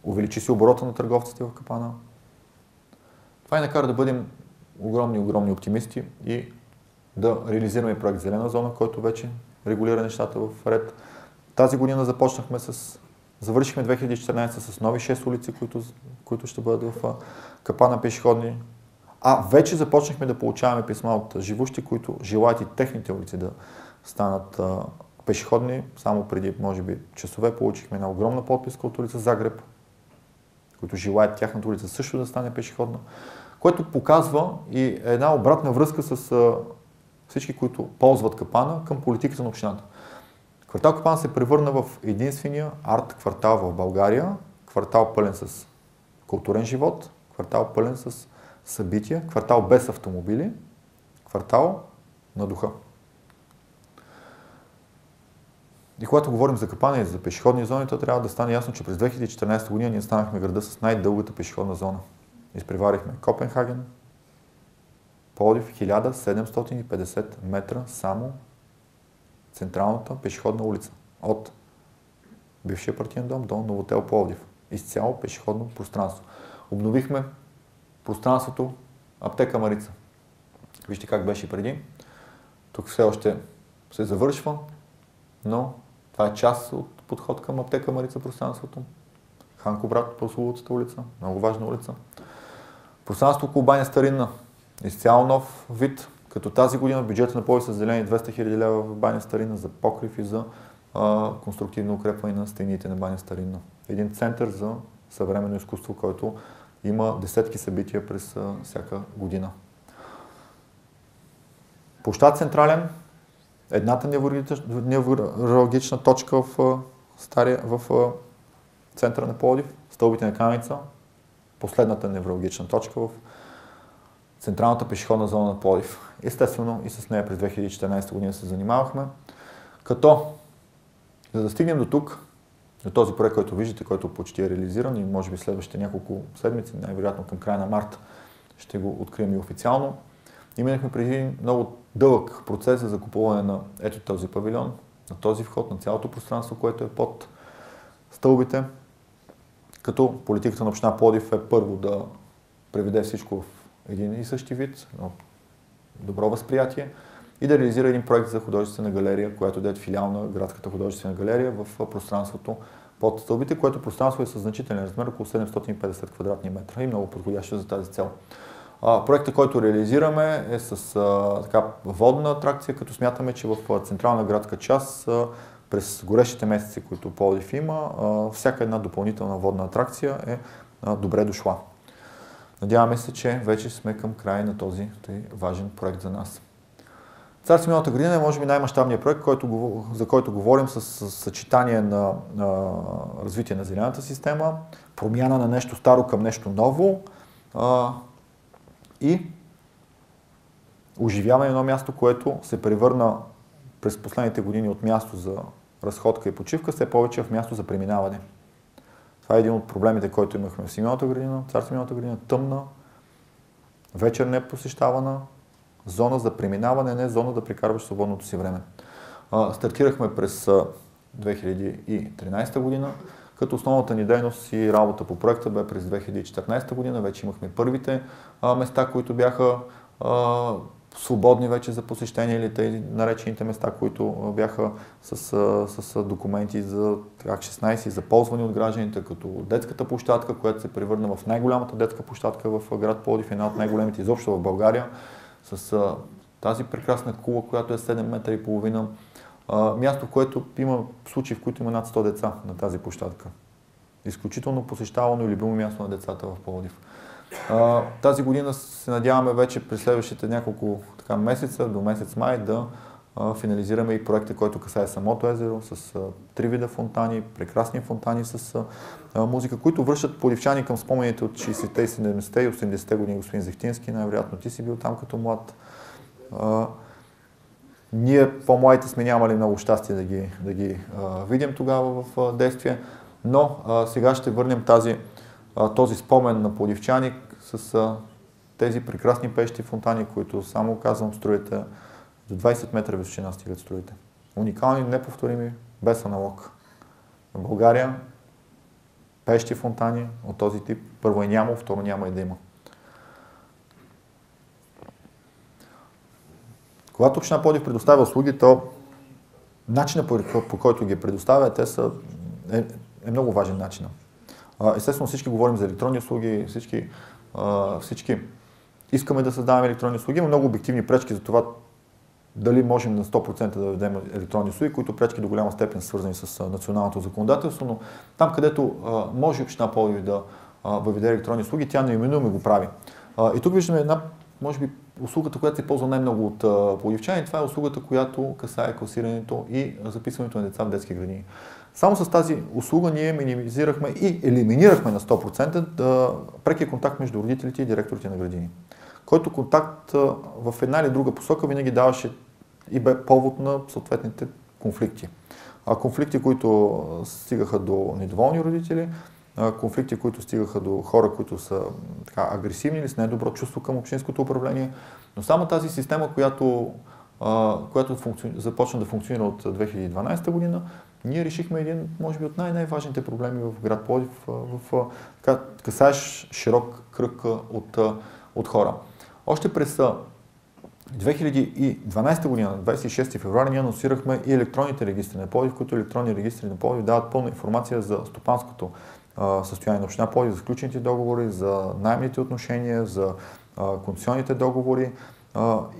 увеличи се оборота на търговците в Капана. Това ни накара да бъдем огромни оптимисти и да реализираме проект Зелена зона, който вече регулира нещата в ред. Тази година завършихме 2014 с нови 6 улици, които ще бъдат в Капана пешеходни. Вече започнахме да получаваме писма от живущи, които желаят и техните улици да станат пешеходни. Само преди, може би, часове получихме една огромна подписка от улица Загреб, които желаят тяхната улица също да стане пешеходна, което показва и една обратна връзка с всички, които ползват Капана към политиката на общината. Квартал Капана се превърна в единствения арт квартал в България, квартал пълен с културен живот, квартал пълен с събития, квартал без автомобили, квартал на духа. И когато говорим за Капана и за пешеходни зони, то трябва да стане ясно, че през 2014 година ние станахме града с най-дългата пешеходна зона. Изпреварихме Копенхаген, Пловдив, 1750 метра само централната пешеходна улица. От бившия партиен дом до Новотел Пловдив. Изцяло пешеходно пространство. Обновихме пространството Аптека Марица. Вижте как беше преди. Тук все още се завършва, но това е част от подход към Аптека Марица пространството. Ханко брат, прословутата улица, много важна улица. Пространство около баня Старинна. Изцяло нов вид, като тази година в бюджета на Пловдив са заделени 200 000 лева в баня Старинна за покрив и за конструктивно укрепване на стените на баня Старинна. Един център за съвременно изкуство, който има десетки събития през всяка година. Площад Централен, едната невралгична точка в центъра на Пловдив, стълбите на Каменица, последната невралгична точка в централната пешеходна зона на Пловдив. Естествено и с нея през 2014 година се занимавахме, като за да стигнем до тук, до този проект, който виждате, който почти е реализиран и може би следващите няколко седмици, най-вероятно към края на март, ще го открием и официално. И минахме преди много дълъг процес за закупуване на ето този павилион, на този вход, на цялото пространство, което е под стълбите, като политиката на община Пловдив е първо да преведе всичко в един и същи вид, добро възприятие и да реализира един проект за художествена галерия, която да е филиал на градската художествена галерия в пространството под стълбите, което пространство е със значителен размер, около 750 квадратни метра и много подходящо за тази цел. Проектът, който реализираме е с водна атракция, като смятаме, че в централна градска част през горещите месеци, които Пловдив има, всяка една допълнителна водна атракция е добре дошла. Надяваме се, че вече сме към края на този важен проект за нас. Цар Симеоновата градина е може би най-мащабният проект, за който говорим с съчетание на развитие на зелената система, промяна на нещо старо към нещо ново и оживяване на едно място, което се превърна през последните години от място за разходка и почивка, все повече в място за преминаване. Това е един от проблемите, който имахме в Симеоновата градина, Цар Симеоновата градина, тъмна, вечер не посещавана, зона за преминаване, не зона да прекарваш свободното си време. Стартирахме през 2013 година, като основната ни дейност и работа по проекта бе през 2014 година. Вече имахме първите места, които бяха свободни вече за посещение или тези наречените места, които бяха с документи за АК-16 за ползване от гражданите, като детската площадка, която се превърна в най-голямата детска площадка в град Пловдив, една от най-големите изобщо в България, с тази прекрасна кула, която е 7 метра и половина. Място, в което има случаи, в които има над 100 деца на тази площадка. Изключително посещавано и любимо място на децата в Пловдив. Тази година се надяваме вече през следващите няколко месеца, до месец май, да финализираме и проекта, който касае самото езеро, с 3 вида фонтани, прекрасни фонтани с музика, които връщат пловдивчани към спомените от 60-те, 70-те и 80-те години. Господин Зехтински, най-вероятно ти си бил там като млад. Ние по-младите сме нямали много щастие да ги видим тогава в действие, но сега ще върнем този спомен на пловдивчани с тези прекрасни пещи фонтани, които само казвам строите до 20 метра височина стигат строите. Уникални, неповторими, без аналог. В България пещи фонтани от този тип първо е няма, второ няма и да има. Когато община Пловдив предоставя услуги, то начинът по който ги предоставя, е много важен начин. Естествено всички говорим за електронни услуги, всички искаме да създаваме електронни услуги, има много обективни пречки за това дали можем на 100% да въведем електронни услуги, които пречки до голяма степен са свързани с националното законодателство, но там, където може община Пловдив да въведе електронни услуги, тя неименуемо го прави. И тук виждаме една, може би, услугата, която се ползва най-много от пловдивчани, това е услугата, която касае класирането и записването на деца в детски градини. Само с тази услуга ние минимизирахме и елиминирахме на 100% прекия контакт между родителите и директорите на градини. Който контакт в една или друга посока винаги даваше и бе повод на съответните конфликти. Конфликти, които стигаха до недоволни родители, конфликти, които стигаха до хора, които са агресивни или с недобро чувство към общинското управление. Но само тази система, която започна да функционира от 2012 година, ние решихме един, може би, от най-важните проблеми в град Пловдив, касаещ широк кръг от хора. Още през 2012 година, 26 февруари, ние анонсирахме и електронните регистри на Пловдив, които електронни регистри на Пловдив дават пълна информация за стопанското състояние на община Пловдив, за сключените договори, за наемните отношения, за концесионните договори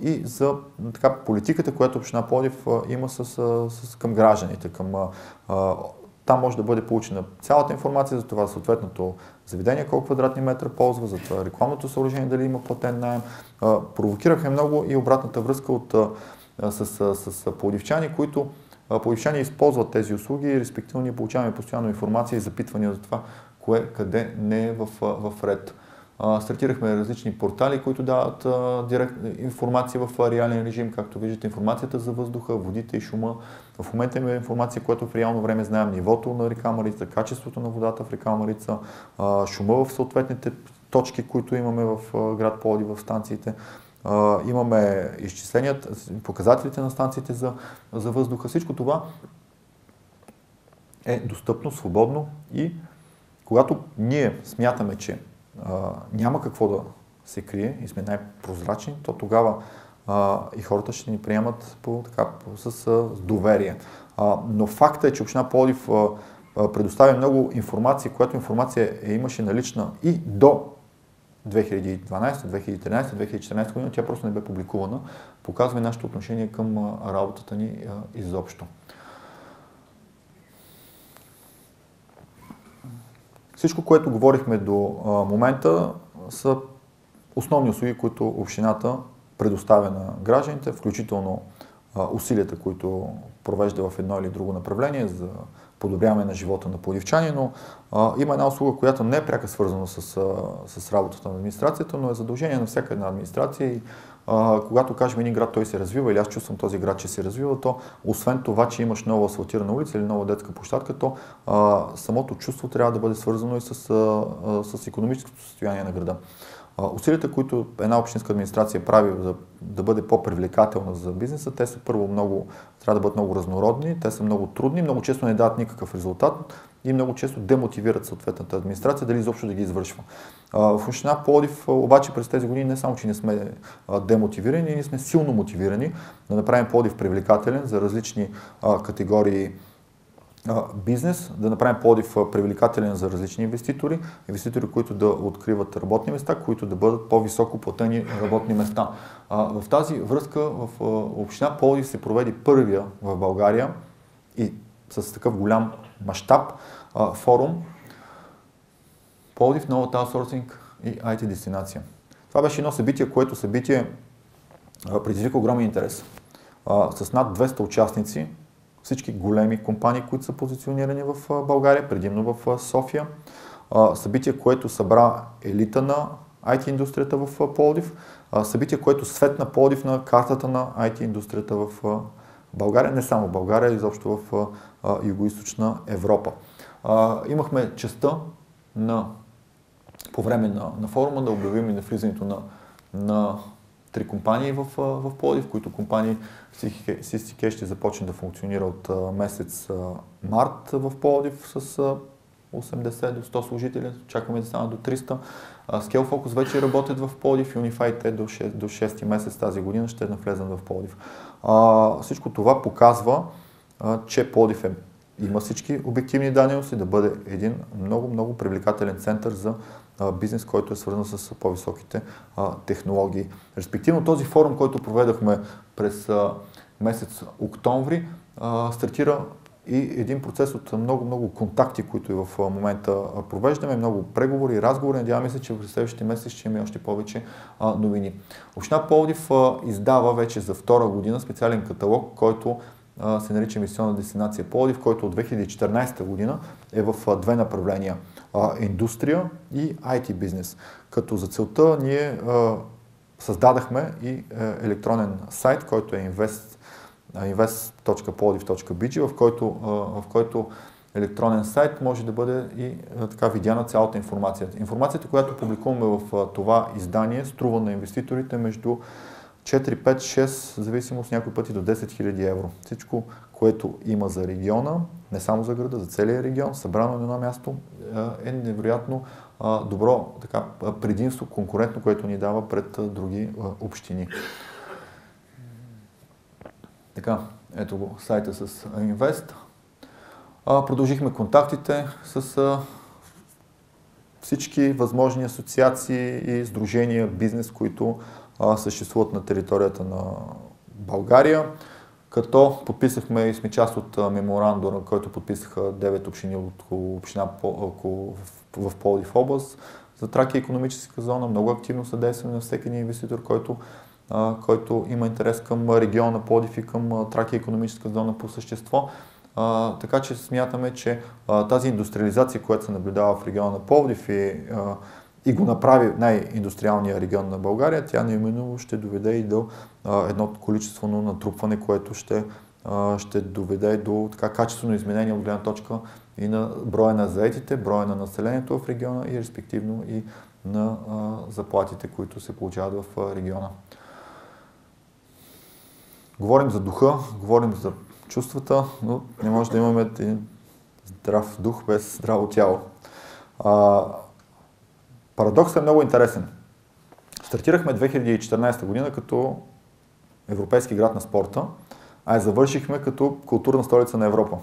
и за политиката, която община Пловдив има към гражданите. Там може да бъде получена цялата информация за това съответното заведение, колко квадратни метра ползва, за това рекламното съоръжение, дали има платен наем. Провокирахме много и обратната връзка с пловдивчани, които пловдивчани използват тези услуги и респективно ние получаваме постоянно информация и запитвания за това, кое къде не е в ред. Стартирахме различни портали, които дават информация в реален режим, както виждате, информацията за въздуха, водите и шума. В момента има информация, която в реално време знаем нивото на река Марица, качеството на водата в река Марица, шума в съответните точки, които имаме в град Пловдив, в станциите. Имаме изчисленията, показателите на станциите за въздуха. Всичко това е достъпно, свободно и когато ние смятаме, че няма какво да се крие и сме най-прозрачни, то тогава и хората ще ни приемат с доверие. Но фактът е, че община Пловдив предоставя много информация, която информация имаше налична и до 2012, 2013, 2014 година, тя просто не бе публикувана. Показва и нашето отношение към работата ни изобщо. Всичко, което говорихме до момента, са основни услуги, които общината предоставя на гражданите, включително усилията, които провежда в едно или друго направление за подобряване на живота на пловдивчани, но има една услуга, която не е пряко свързана с работата на администрацията, но е задължение на всяка една администрация и когато кажем един град той се развива или аз чувствам този град, че се развива, то освен това, че имаш нова асфалтирана улица или нова детска площадка, то самото чувство трябва да бъде свързано и с икономическото състояние на града. Усилията, които една общинска администрация прави за да бъде по-привлекателна за бизнеса, те са първо трябва да бъдат много разнородни, те са много трудни, много често не дават никакъв резултат и много често демотивират съответната администрация, дали изобщо да ги извършва. В община Пловдив обаче през тези години не само, че не сме демотивирани, ние сме силно мотивирани да направим Пловдив привлекателен за различни категории бизнес, да направим Пловдив привлекателен за различни инвеститори, които да откриват работни места, които да бъдат по-високо платени работни места. В тази връзка в община Пловдив се проведе първия в България и с такъв голям мащаб форум Пловдив новата аутсорсинг и IT дестинация. Това беше едно събитие, което предизвика огромен интерес. С над 200 участници, всички големи компании, които са позиционирани в България, предимно в София. Събитие, което събра елита на IT индустрията в Пловдив. Събитие, което светна Пловдив на картата на IT индустрията в България, не само в България, изобщо в Югоизточна Европа. Имахме честта по време на форума да обявим и на влизането на 3 компании в Пловдив, които компании CCK ще започне да функционира от месец март в Пловдив с 80 до 100 служители, чакаме да станат до 300. Scale Focus вече работят в Пловдив, Unified до 6 месец тази година ще навлезат в Пловдив. Всичко това показва, че Пловдив има всички обективни дадености да бъде един много, много привлекателен център за бизнес, който е свързан с по-високите технологии. Респективно този форум, който проведахме през месец октомври, стартира и един процес от много контакти, които и в момента провеждаме, много преговори и разговори. Надяваме се, че през следващите месеци ще имаме още повече новини. Община Пловдив издава вече за втора година специален каталог, който се нарича инвестиционна дестинация Пловдив, който от 2014 година е в две направления – индустрия и IT бизнес. Като за целта ние създадахме и електронен сайт, който е invest.plовдив.bg, в който електронен сайт може да бъде и така видяна цялата информация. Информацията, която публикуваме в това издание, струва на инвеститорите между 4, 5, 6, в зависимост някой пъти до 10 000 евро. Всичко, което има за региона, не само за града, за целия регион, събрано на едно място, е невероятно добро предимство, конкурентно, което ни дава пред други общини. Така, ето го сайта с Invest. Продължихме контактите с всички възможни асоциации и сдружения, бизнес, които съществуват на територията на България, като подписахме и сме част от меморандума, който подписаха 9 общини от община в Пловдив област за Тракия икономическа зона. Много активно съдействаме на всеки един инвеститор, който има интерес към региона на Пловдив и към Тракия икономическа зона по същество. Така че смятаме, че тази индустриализация, която се наблюдава в региона на Пловдив и го направи най-индустриалния регион на България, тя неименно ще доведе и до едно количествено натрупване, което ще доведе до качествено изменение от гледна точка и на броя на заетите, броя на населението в региона и респективно и на заплатите, които се получават в региона. Говорим за духа, говорим за чувствата, но не може да имаме един здрав дух без здраво тяло. Парадоксът е много интересен. Стартирахме 2014 година като европейски град на спорта, а я завършихме като културна столица на Европа.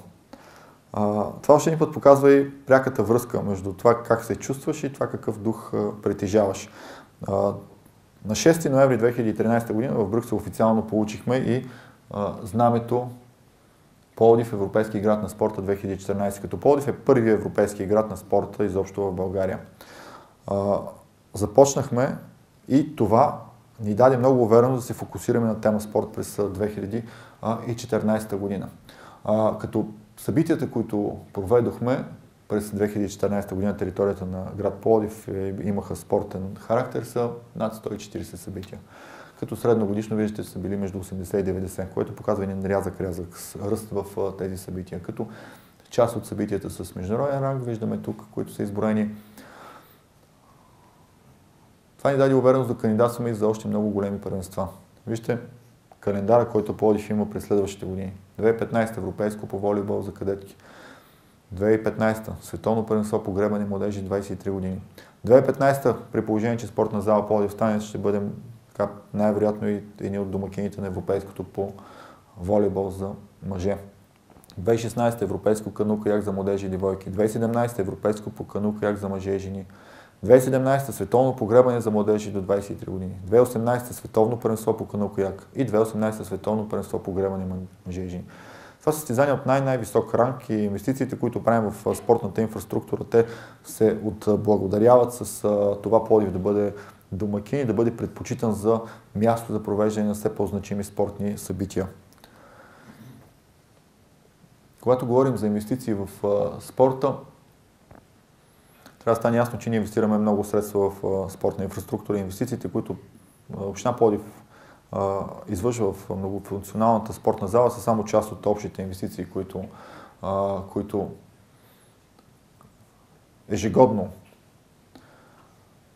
Това още един път показва и пряката връзка между това как се чувстваш и това какъв дух притежаваш. На 6 ноември 2013 година в Брюксел официално получихме и знамето Пловдив европейски град на спорта 2014, като Пловдив е първият европейски град на спорта изобщо в България. започнахме и това ни даде много увереност да се фокусираме на тема спорт през 2014 година. Като събитията, които проведохме през 2014 година на територията на град Пловдив имаха спортен характер, са над 140 събития. Като средногодишно, виждате, са били между 80 и 90, което показва един рязък ръст в тези събития. Като част от събитията с международен ранг, виждаме тук, които са изброени. Това ни даде увереност да кандидатстваме и за още много големи първенства. Вижте календара, който Пловдив има през следващите години. 2015 европейско по волейбол за кадетки. 2015 световно първенство по гребане младежи 23 години. 2015 при положение, че спортна зала Пловдив стане, ще бъдем най-вероятно и едни от домакините на европейското по волейбол за мъже. 2016 европейско кану-каяк за младежи и девойки. 2017 европейско по кану-каяк за мъже и жени. 2017 световно погребане за младежи до 23 години. 2018 световно първенство по кану-каяк и 2018 световно първенство по гребане мъже и жени. Това са състезания от най-висок ранг и инвестициите, които правим в спортната инфраструктура, те се отблагодаряват с това Пловдив да бъде домакин и да бъде предпочитан за място за провеждане на все по-значими спортни събития. Когато говорим за инвестиции в спорта, трябва да стане ясно, че ние инвестираме много средства в спортна инфраструктура. Инвестициите, които община Пловдив извършва в многофункционалната спортна зала, са само част от общите инвестиции, които ежегодно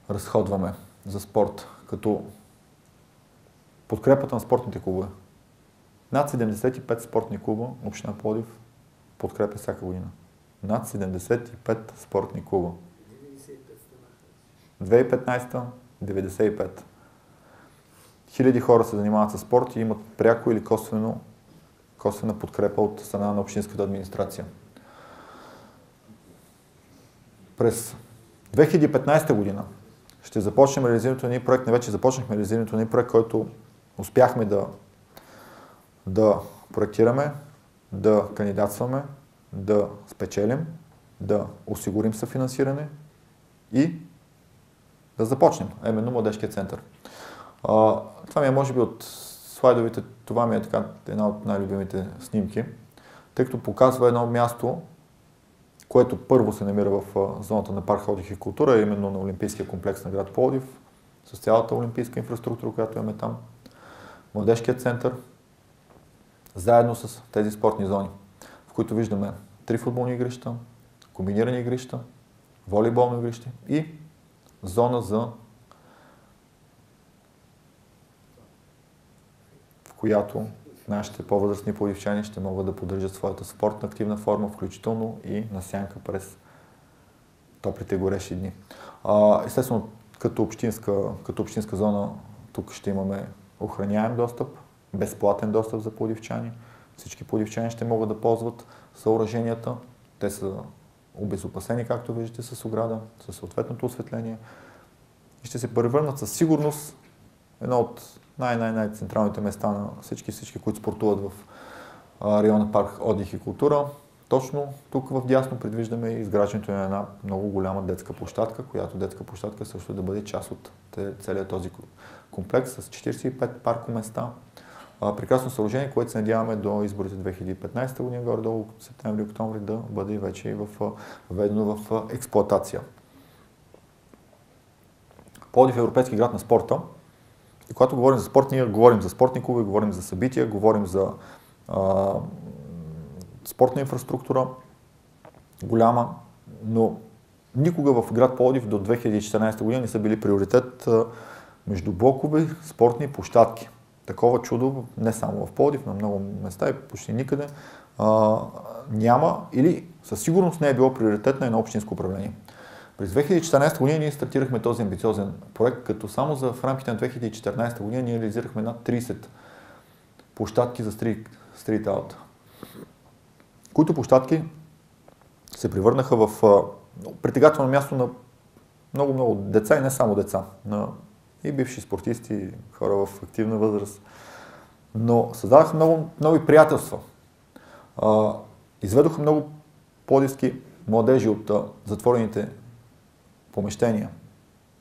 разходваме за спорт, като подкрепата на спортните клубове. Над 75 спортни клуба община Пловдив подкрепя всяка година. Над 75 спортни клуба. 2015 95. Хиляди хора се занимават с спорт и имат пряко или косвена подкрепа от страна на общинската администрация. През 2015 година ще започнем реализирането на един проект, не вече започнахме реализирането на един проект, който успяхме да проектираме, да кандидатстваме, да спечелим, да осигурим съфинансиране и да започнем, а именно Младежкият център. Това ми е, може би, от слайдовите, това ми е така една от най-любимите снимки, тъй като показва едно място, което първо се намира в зоната на парк отдих и култура, именно на Олимпийския комплекс на град Пловдив, с цялата олимпийска инфраструктура, която имаме там. Младежкият център, заедно с тези спортни зони, в които виждаме 3 футболни игрища, комбинирани игрища, волейболно игрище и зона в която нашите по-възрастни пловдивчани ще могат да поддържат своята спортна активна форма, включително и на сянка през топлите горещи дни. Естествено, като общинска зона, тук ще имаме охраняем достъп, безплатен достъп за пловдивчани. Всички пловдивчани ще могат да ползват съоръженията. Те са обезопасени, както виждате, с ограда, със съответното осветление. И ще се превърнат със сигурност едно от най-централните места на всички, които спортуват в района парк отдих и култура. Точно тук в дясно предвиждаме изграждането на една много голяма детска площадка, която детска площадка също да бъде част от целият този комплекс с 45 паркоместа. Прекрасно съоръжение, което се надяваме до изборите 2015 година, горе-долу септември-октомври, да бъде вече введено в експлоатация. Пловдив е европейски град на спорта. И когато говорим за спорт, ние говорим за спортни клубове, говорим за събития, говорим за спортна инфраструктура, голяма, но никога в град Пловдив до 2014 година не са били приоритет между блокове, спортни площадки. Такова чудо не само в Пловдив, на много места и почти никъде няма или със сигурност не е било приоритет на едно общинско управление. През 2014 година ние стартирахме този амбициозен проект, като само в рамките на 2014 година ние реализирахме над 30 площадки за стрит аут, които площадки се превърнаха в притегателно място на много деца и не само деца, на и бивши спортисти, хора в активна възраст, но създадаха много нови приятелства. Изведоха много пловдивски младежи от затворените помещения,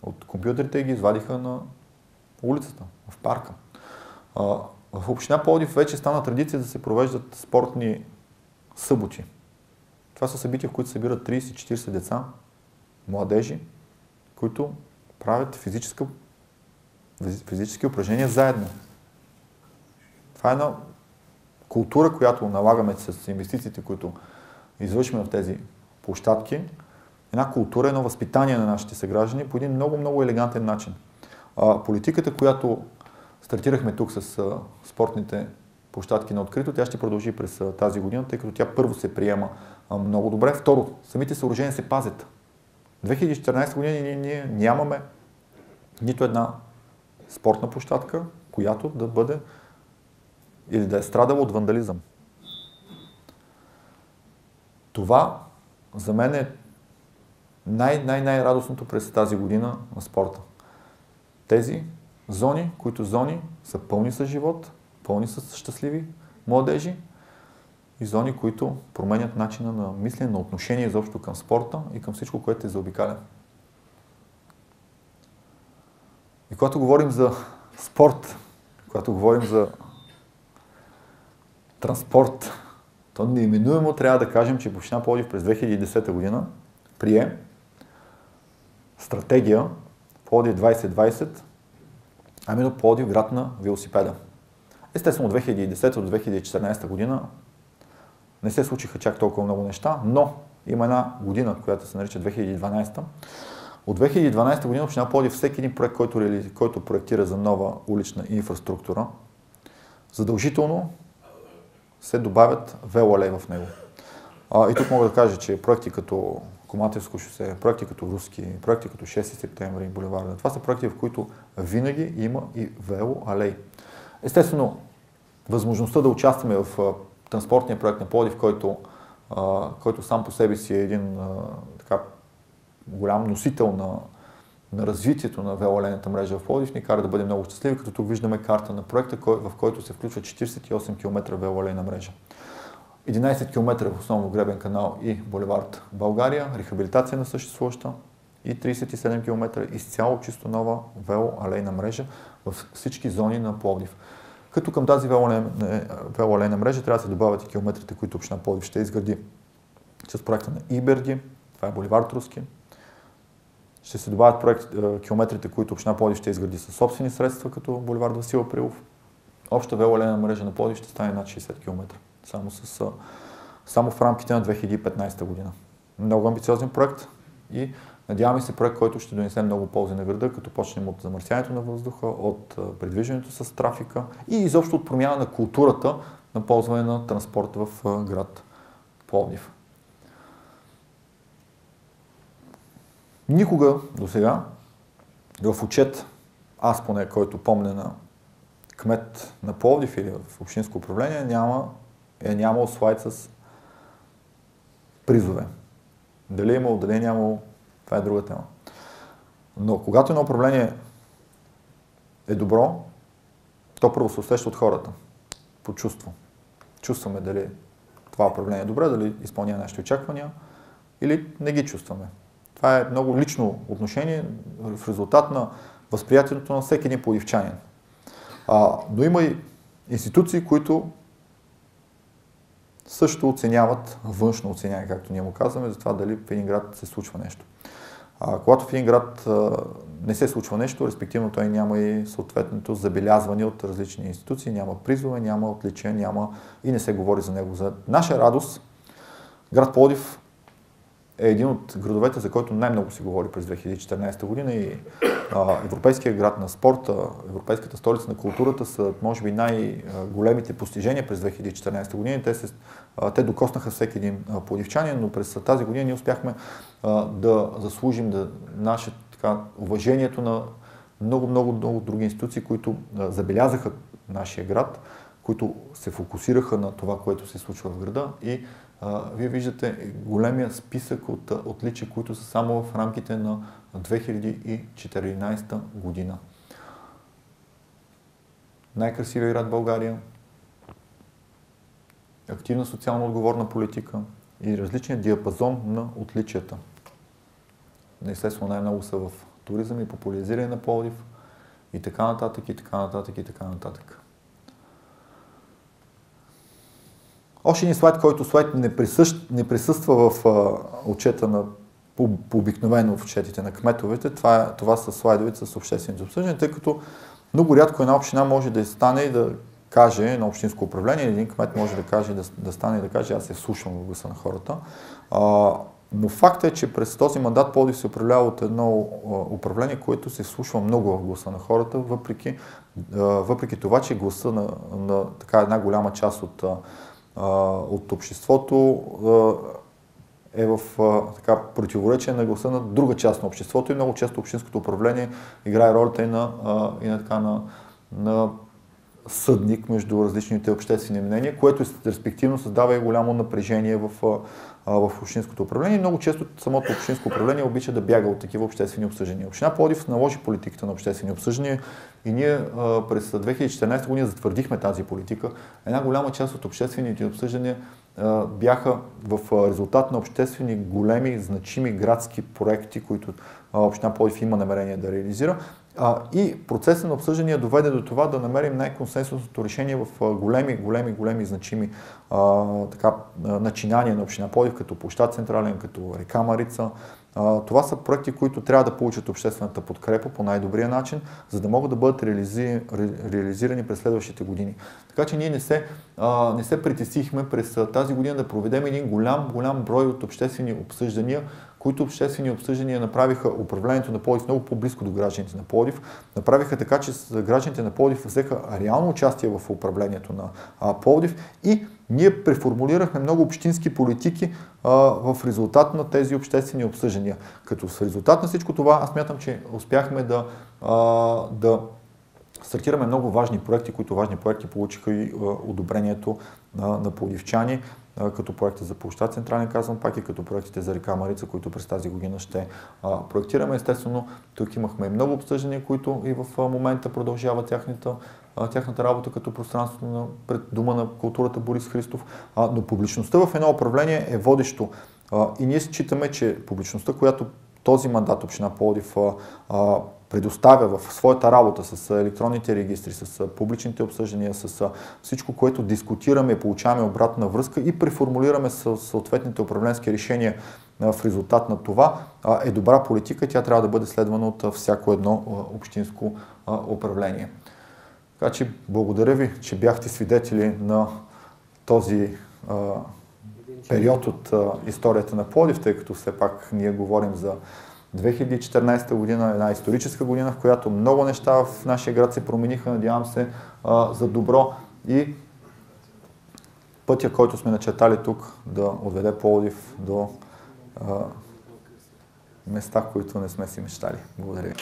от компютрите и ги извадиха на улицата, в парка. В община Пловдив вече стана традиция да се провеждат спортни съботи. Това са събития, в които събират 30-40 деца, младежи, които правят физически упражнения заедно. Това е една култура, която налагаме с инвестициите, които извършваме в тези площадки. Една култура, едно възпитание на нашите съграждани по един много, много елегантен начин. Политиката, която стартирахме тук с спортните площадки на открито, тя ще продължи през тази година, тъй като тя първо се приема много добре. Второ, самите съоръжения се пазят. 2014 година ние нямаме нито една спортна площадка, която да бъде или да е страдала от вандализъм. Това за мен е най-радостното през тази година на спорта. Тези зони, които са пълни с живот, пълни с щастливи младежи и зони, които променят начина на мислене, на отношение изобщо към спорта и към всичко, което е заобикаля. И когато говорим за спорт, когато говорим за транспорт, то неименуемо трябва да кажем, че община Пловдив през 2010 година прие стратегия Пловдив 2020, а именно Пловдив град на велосипеда. Естествено, от 2010 до 2014 година не се случиха чак толкова много неща, но има една година, която се нарича 2012. От 2012 година община Пловдив всеки един проект, който проектира за нова улична инфраструктура, задължително се добавят велоалеи в него. И тук мога да кажа, че проекти като Коматевско шосе, проекти като Руски, проекти като 6 септември, булеварда, това са проекти, в които винаги има и велоалей. Естествено, възможността да участваме в транспортния проект на Пловдив, който сам по себе си е един така голям носител на развитието на велоалейната мрежа в Пловдив, ни кара да бъдем много щастливи, като тук виждаме карта на проекта, в който се включва 48 км велоалейна мрежа. 11 км в основно гребен канал и булевард България, рехабилитация на съществуваща и 37 км изцяло чисто нова велоалейна мрежа във всички зони на Пловдив. Като към тази велоалейна мрежа трябва да се добавят и километрите, които община Пловдив ще изгради с проекта на Иберди, това е булевард Руски. Ще се добавят километрите, които община Пловдив ще изгради със собствени средства, като булевард Васил Априлов. Обща велоалейна мрежа на Пловдив ще стане над 60 км. Само в рамките на 2015 година. Много амбициозен проект и надяваме се проект, който ще донесе много ползи на града, като почнем от замърсяването на въздуха, от предвиждането с трафика и изобщо от промяна на културата на ползване на транспорт в град Пловдив. Никога до сега в отчет, аз поне, който помня на кмет на Пловдив или в общинско управление, нямал слайд с призове. Дали е имало, дали е нямало, това е друга тема. Но когато едно управление е добро, то първо се усеща от хората, по чувство. Чувстваме дали това управление е добре, дали изпълнява нашите очаквания или не ги чувстваме. Това е много лично отношение в резултат на възприятието на всеки един пловдивчанин. Но има и институции, които също оценяват, външно оценяване, както ние му казваме, за това дали в един град се случва нещо. Когато в един град не се случва нещо, респективно той няма и съответното забелязване от различни институции, няма призове, няма отличия, няма и не се говори за него. За наша радост, град Пловдив е един от градовете, за който най-много се говори през 2014 година и Европейския град на спорта, Европейската столица на културата са, може би, най-големите постижения през 2014 година. Те докоснаха всеки един пловдивчанин, но през тази година ние успяхме да заслужим уважението на много други институции, които забелязаха нашия град, които се фокусираха на това, което се случва в града и вие виждате големия списък от отличия, които са само в рамките на 2014 година. Най-красивия град в България, активна социално отговорна политика и различният диапазон на отличията. Естествено, най-много са в туризъм и популяризиране на Пловдив и така нататък, и така нататък, и така нататък. Още един слайд, който не присъства в отчета на по-обикновено в отчетите на кметовете, това са слайдовете с обществените обсъждания, тъй като много рядко една община може да стане и да каже на общинско управление, един кмет може да каже, да стане и да каже, аз се вслушвам в гласа на хората. Но факт е, че през този мандат Пловдив се управлява от едно управление, което се вслушва много в гласа на хората, въпреки това, че гласа на така една голяма част от обществото е в така противоречие на гласа на друга част на обществото и много често общинското управление играе ролята и на съдник между различните обществени мнения, което респективно създава и голямо напрежение в общинското управление. Много често самото общинско управление обича да бяга от такива обществени обсъждания. Община Пловдив наложи политиката на обществени обсъждания и ние през 2014 година затвърдихме тази политика. Една голяма част от обществените обсъждания бяха в резултат на обществени, големи, значими градски проекти, които Община Пловдив има намерение да реализира. И процесът на обсъждания доведе до това да намерим най-консенсусното решение в големи, значими начинания на Община Пловдив, като площад Централен, като река Марица. Това са проекти, които трябва да получат обществената подкрепа по най-добрия начин, за да могат да бъдат реализирани през следващите години. Така че ние не се притесихме през тази година да проведем един голям брой от обществени обсъждания, които обществени обсъждания направиха управлението на Пловдив много по-близко до гражданите на Пловдив. Направиха така, че гражданите на Пловдив взеха реално участие в управлението на Пловдив и ние преформулирахме много общински политики в резултат на тези обществени обсъждания. Като в резултат на всичко това, аз смятам, че успяхме да стартираме много важни проекти, които важни проекти получиха и одобрението на пловдивчани, като проекта за площад Централен, казвам пак, и като проектите за река Марица, които през тази година ще проектираме. Естествено, тук имахме много обсъждания, които и в момента продължават тяхната работа като пространство пред Дома на културата Борис Христов. Но публичността в едно управление е водещо. И ние считаме, че публичността, която този мандат Община Пловдив предоставя в своята работа с електронните регистри, с публичните обсъждания, с всичко, което дискутираме, получаваме обратна връзка и преформулираме с съответните управленски решения в резултат на това, е добра политика. Тя трябва да бъде следвана от всяко едно общинско управление. Така че благодаря ви, че бяхте свидетели на този период от историята на Пловдив, тъй като все пак ние говорим за 2014 година, една историческа година, в която много неща в нашия град се промениха, надявам се, за добро и пътя, който сме начертали тук, да отведе Пловдив до места, които не сме си мечтали. Благодаря.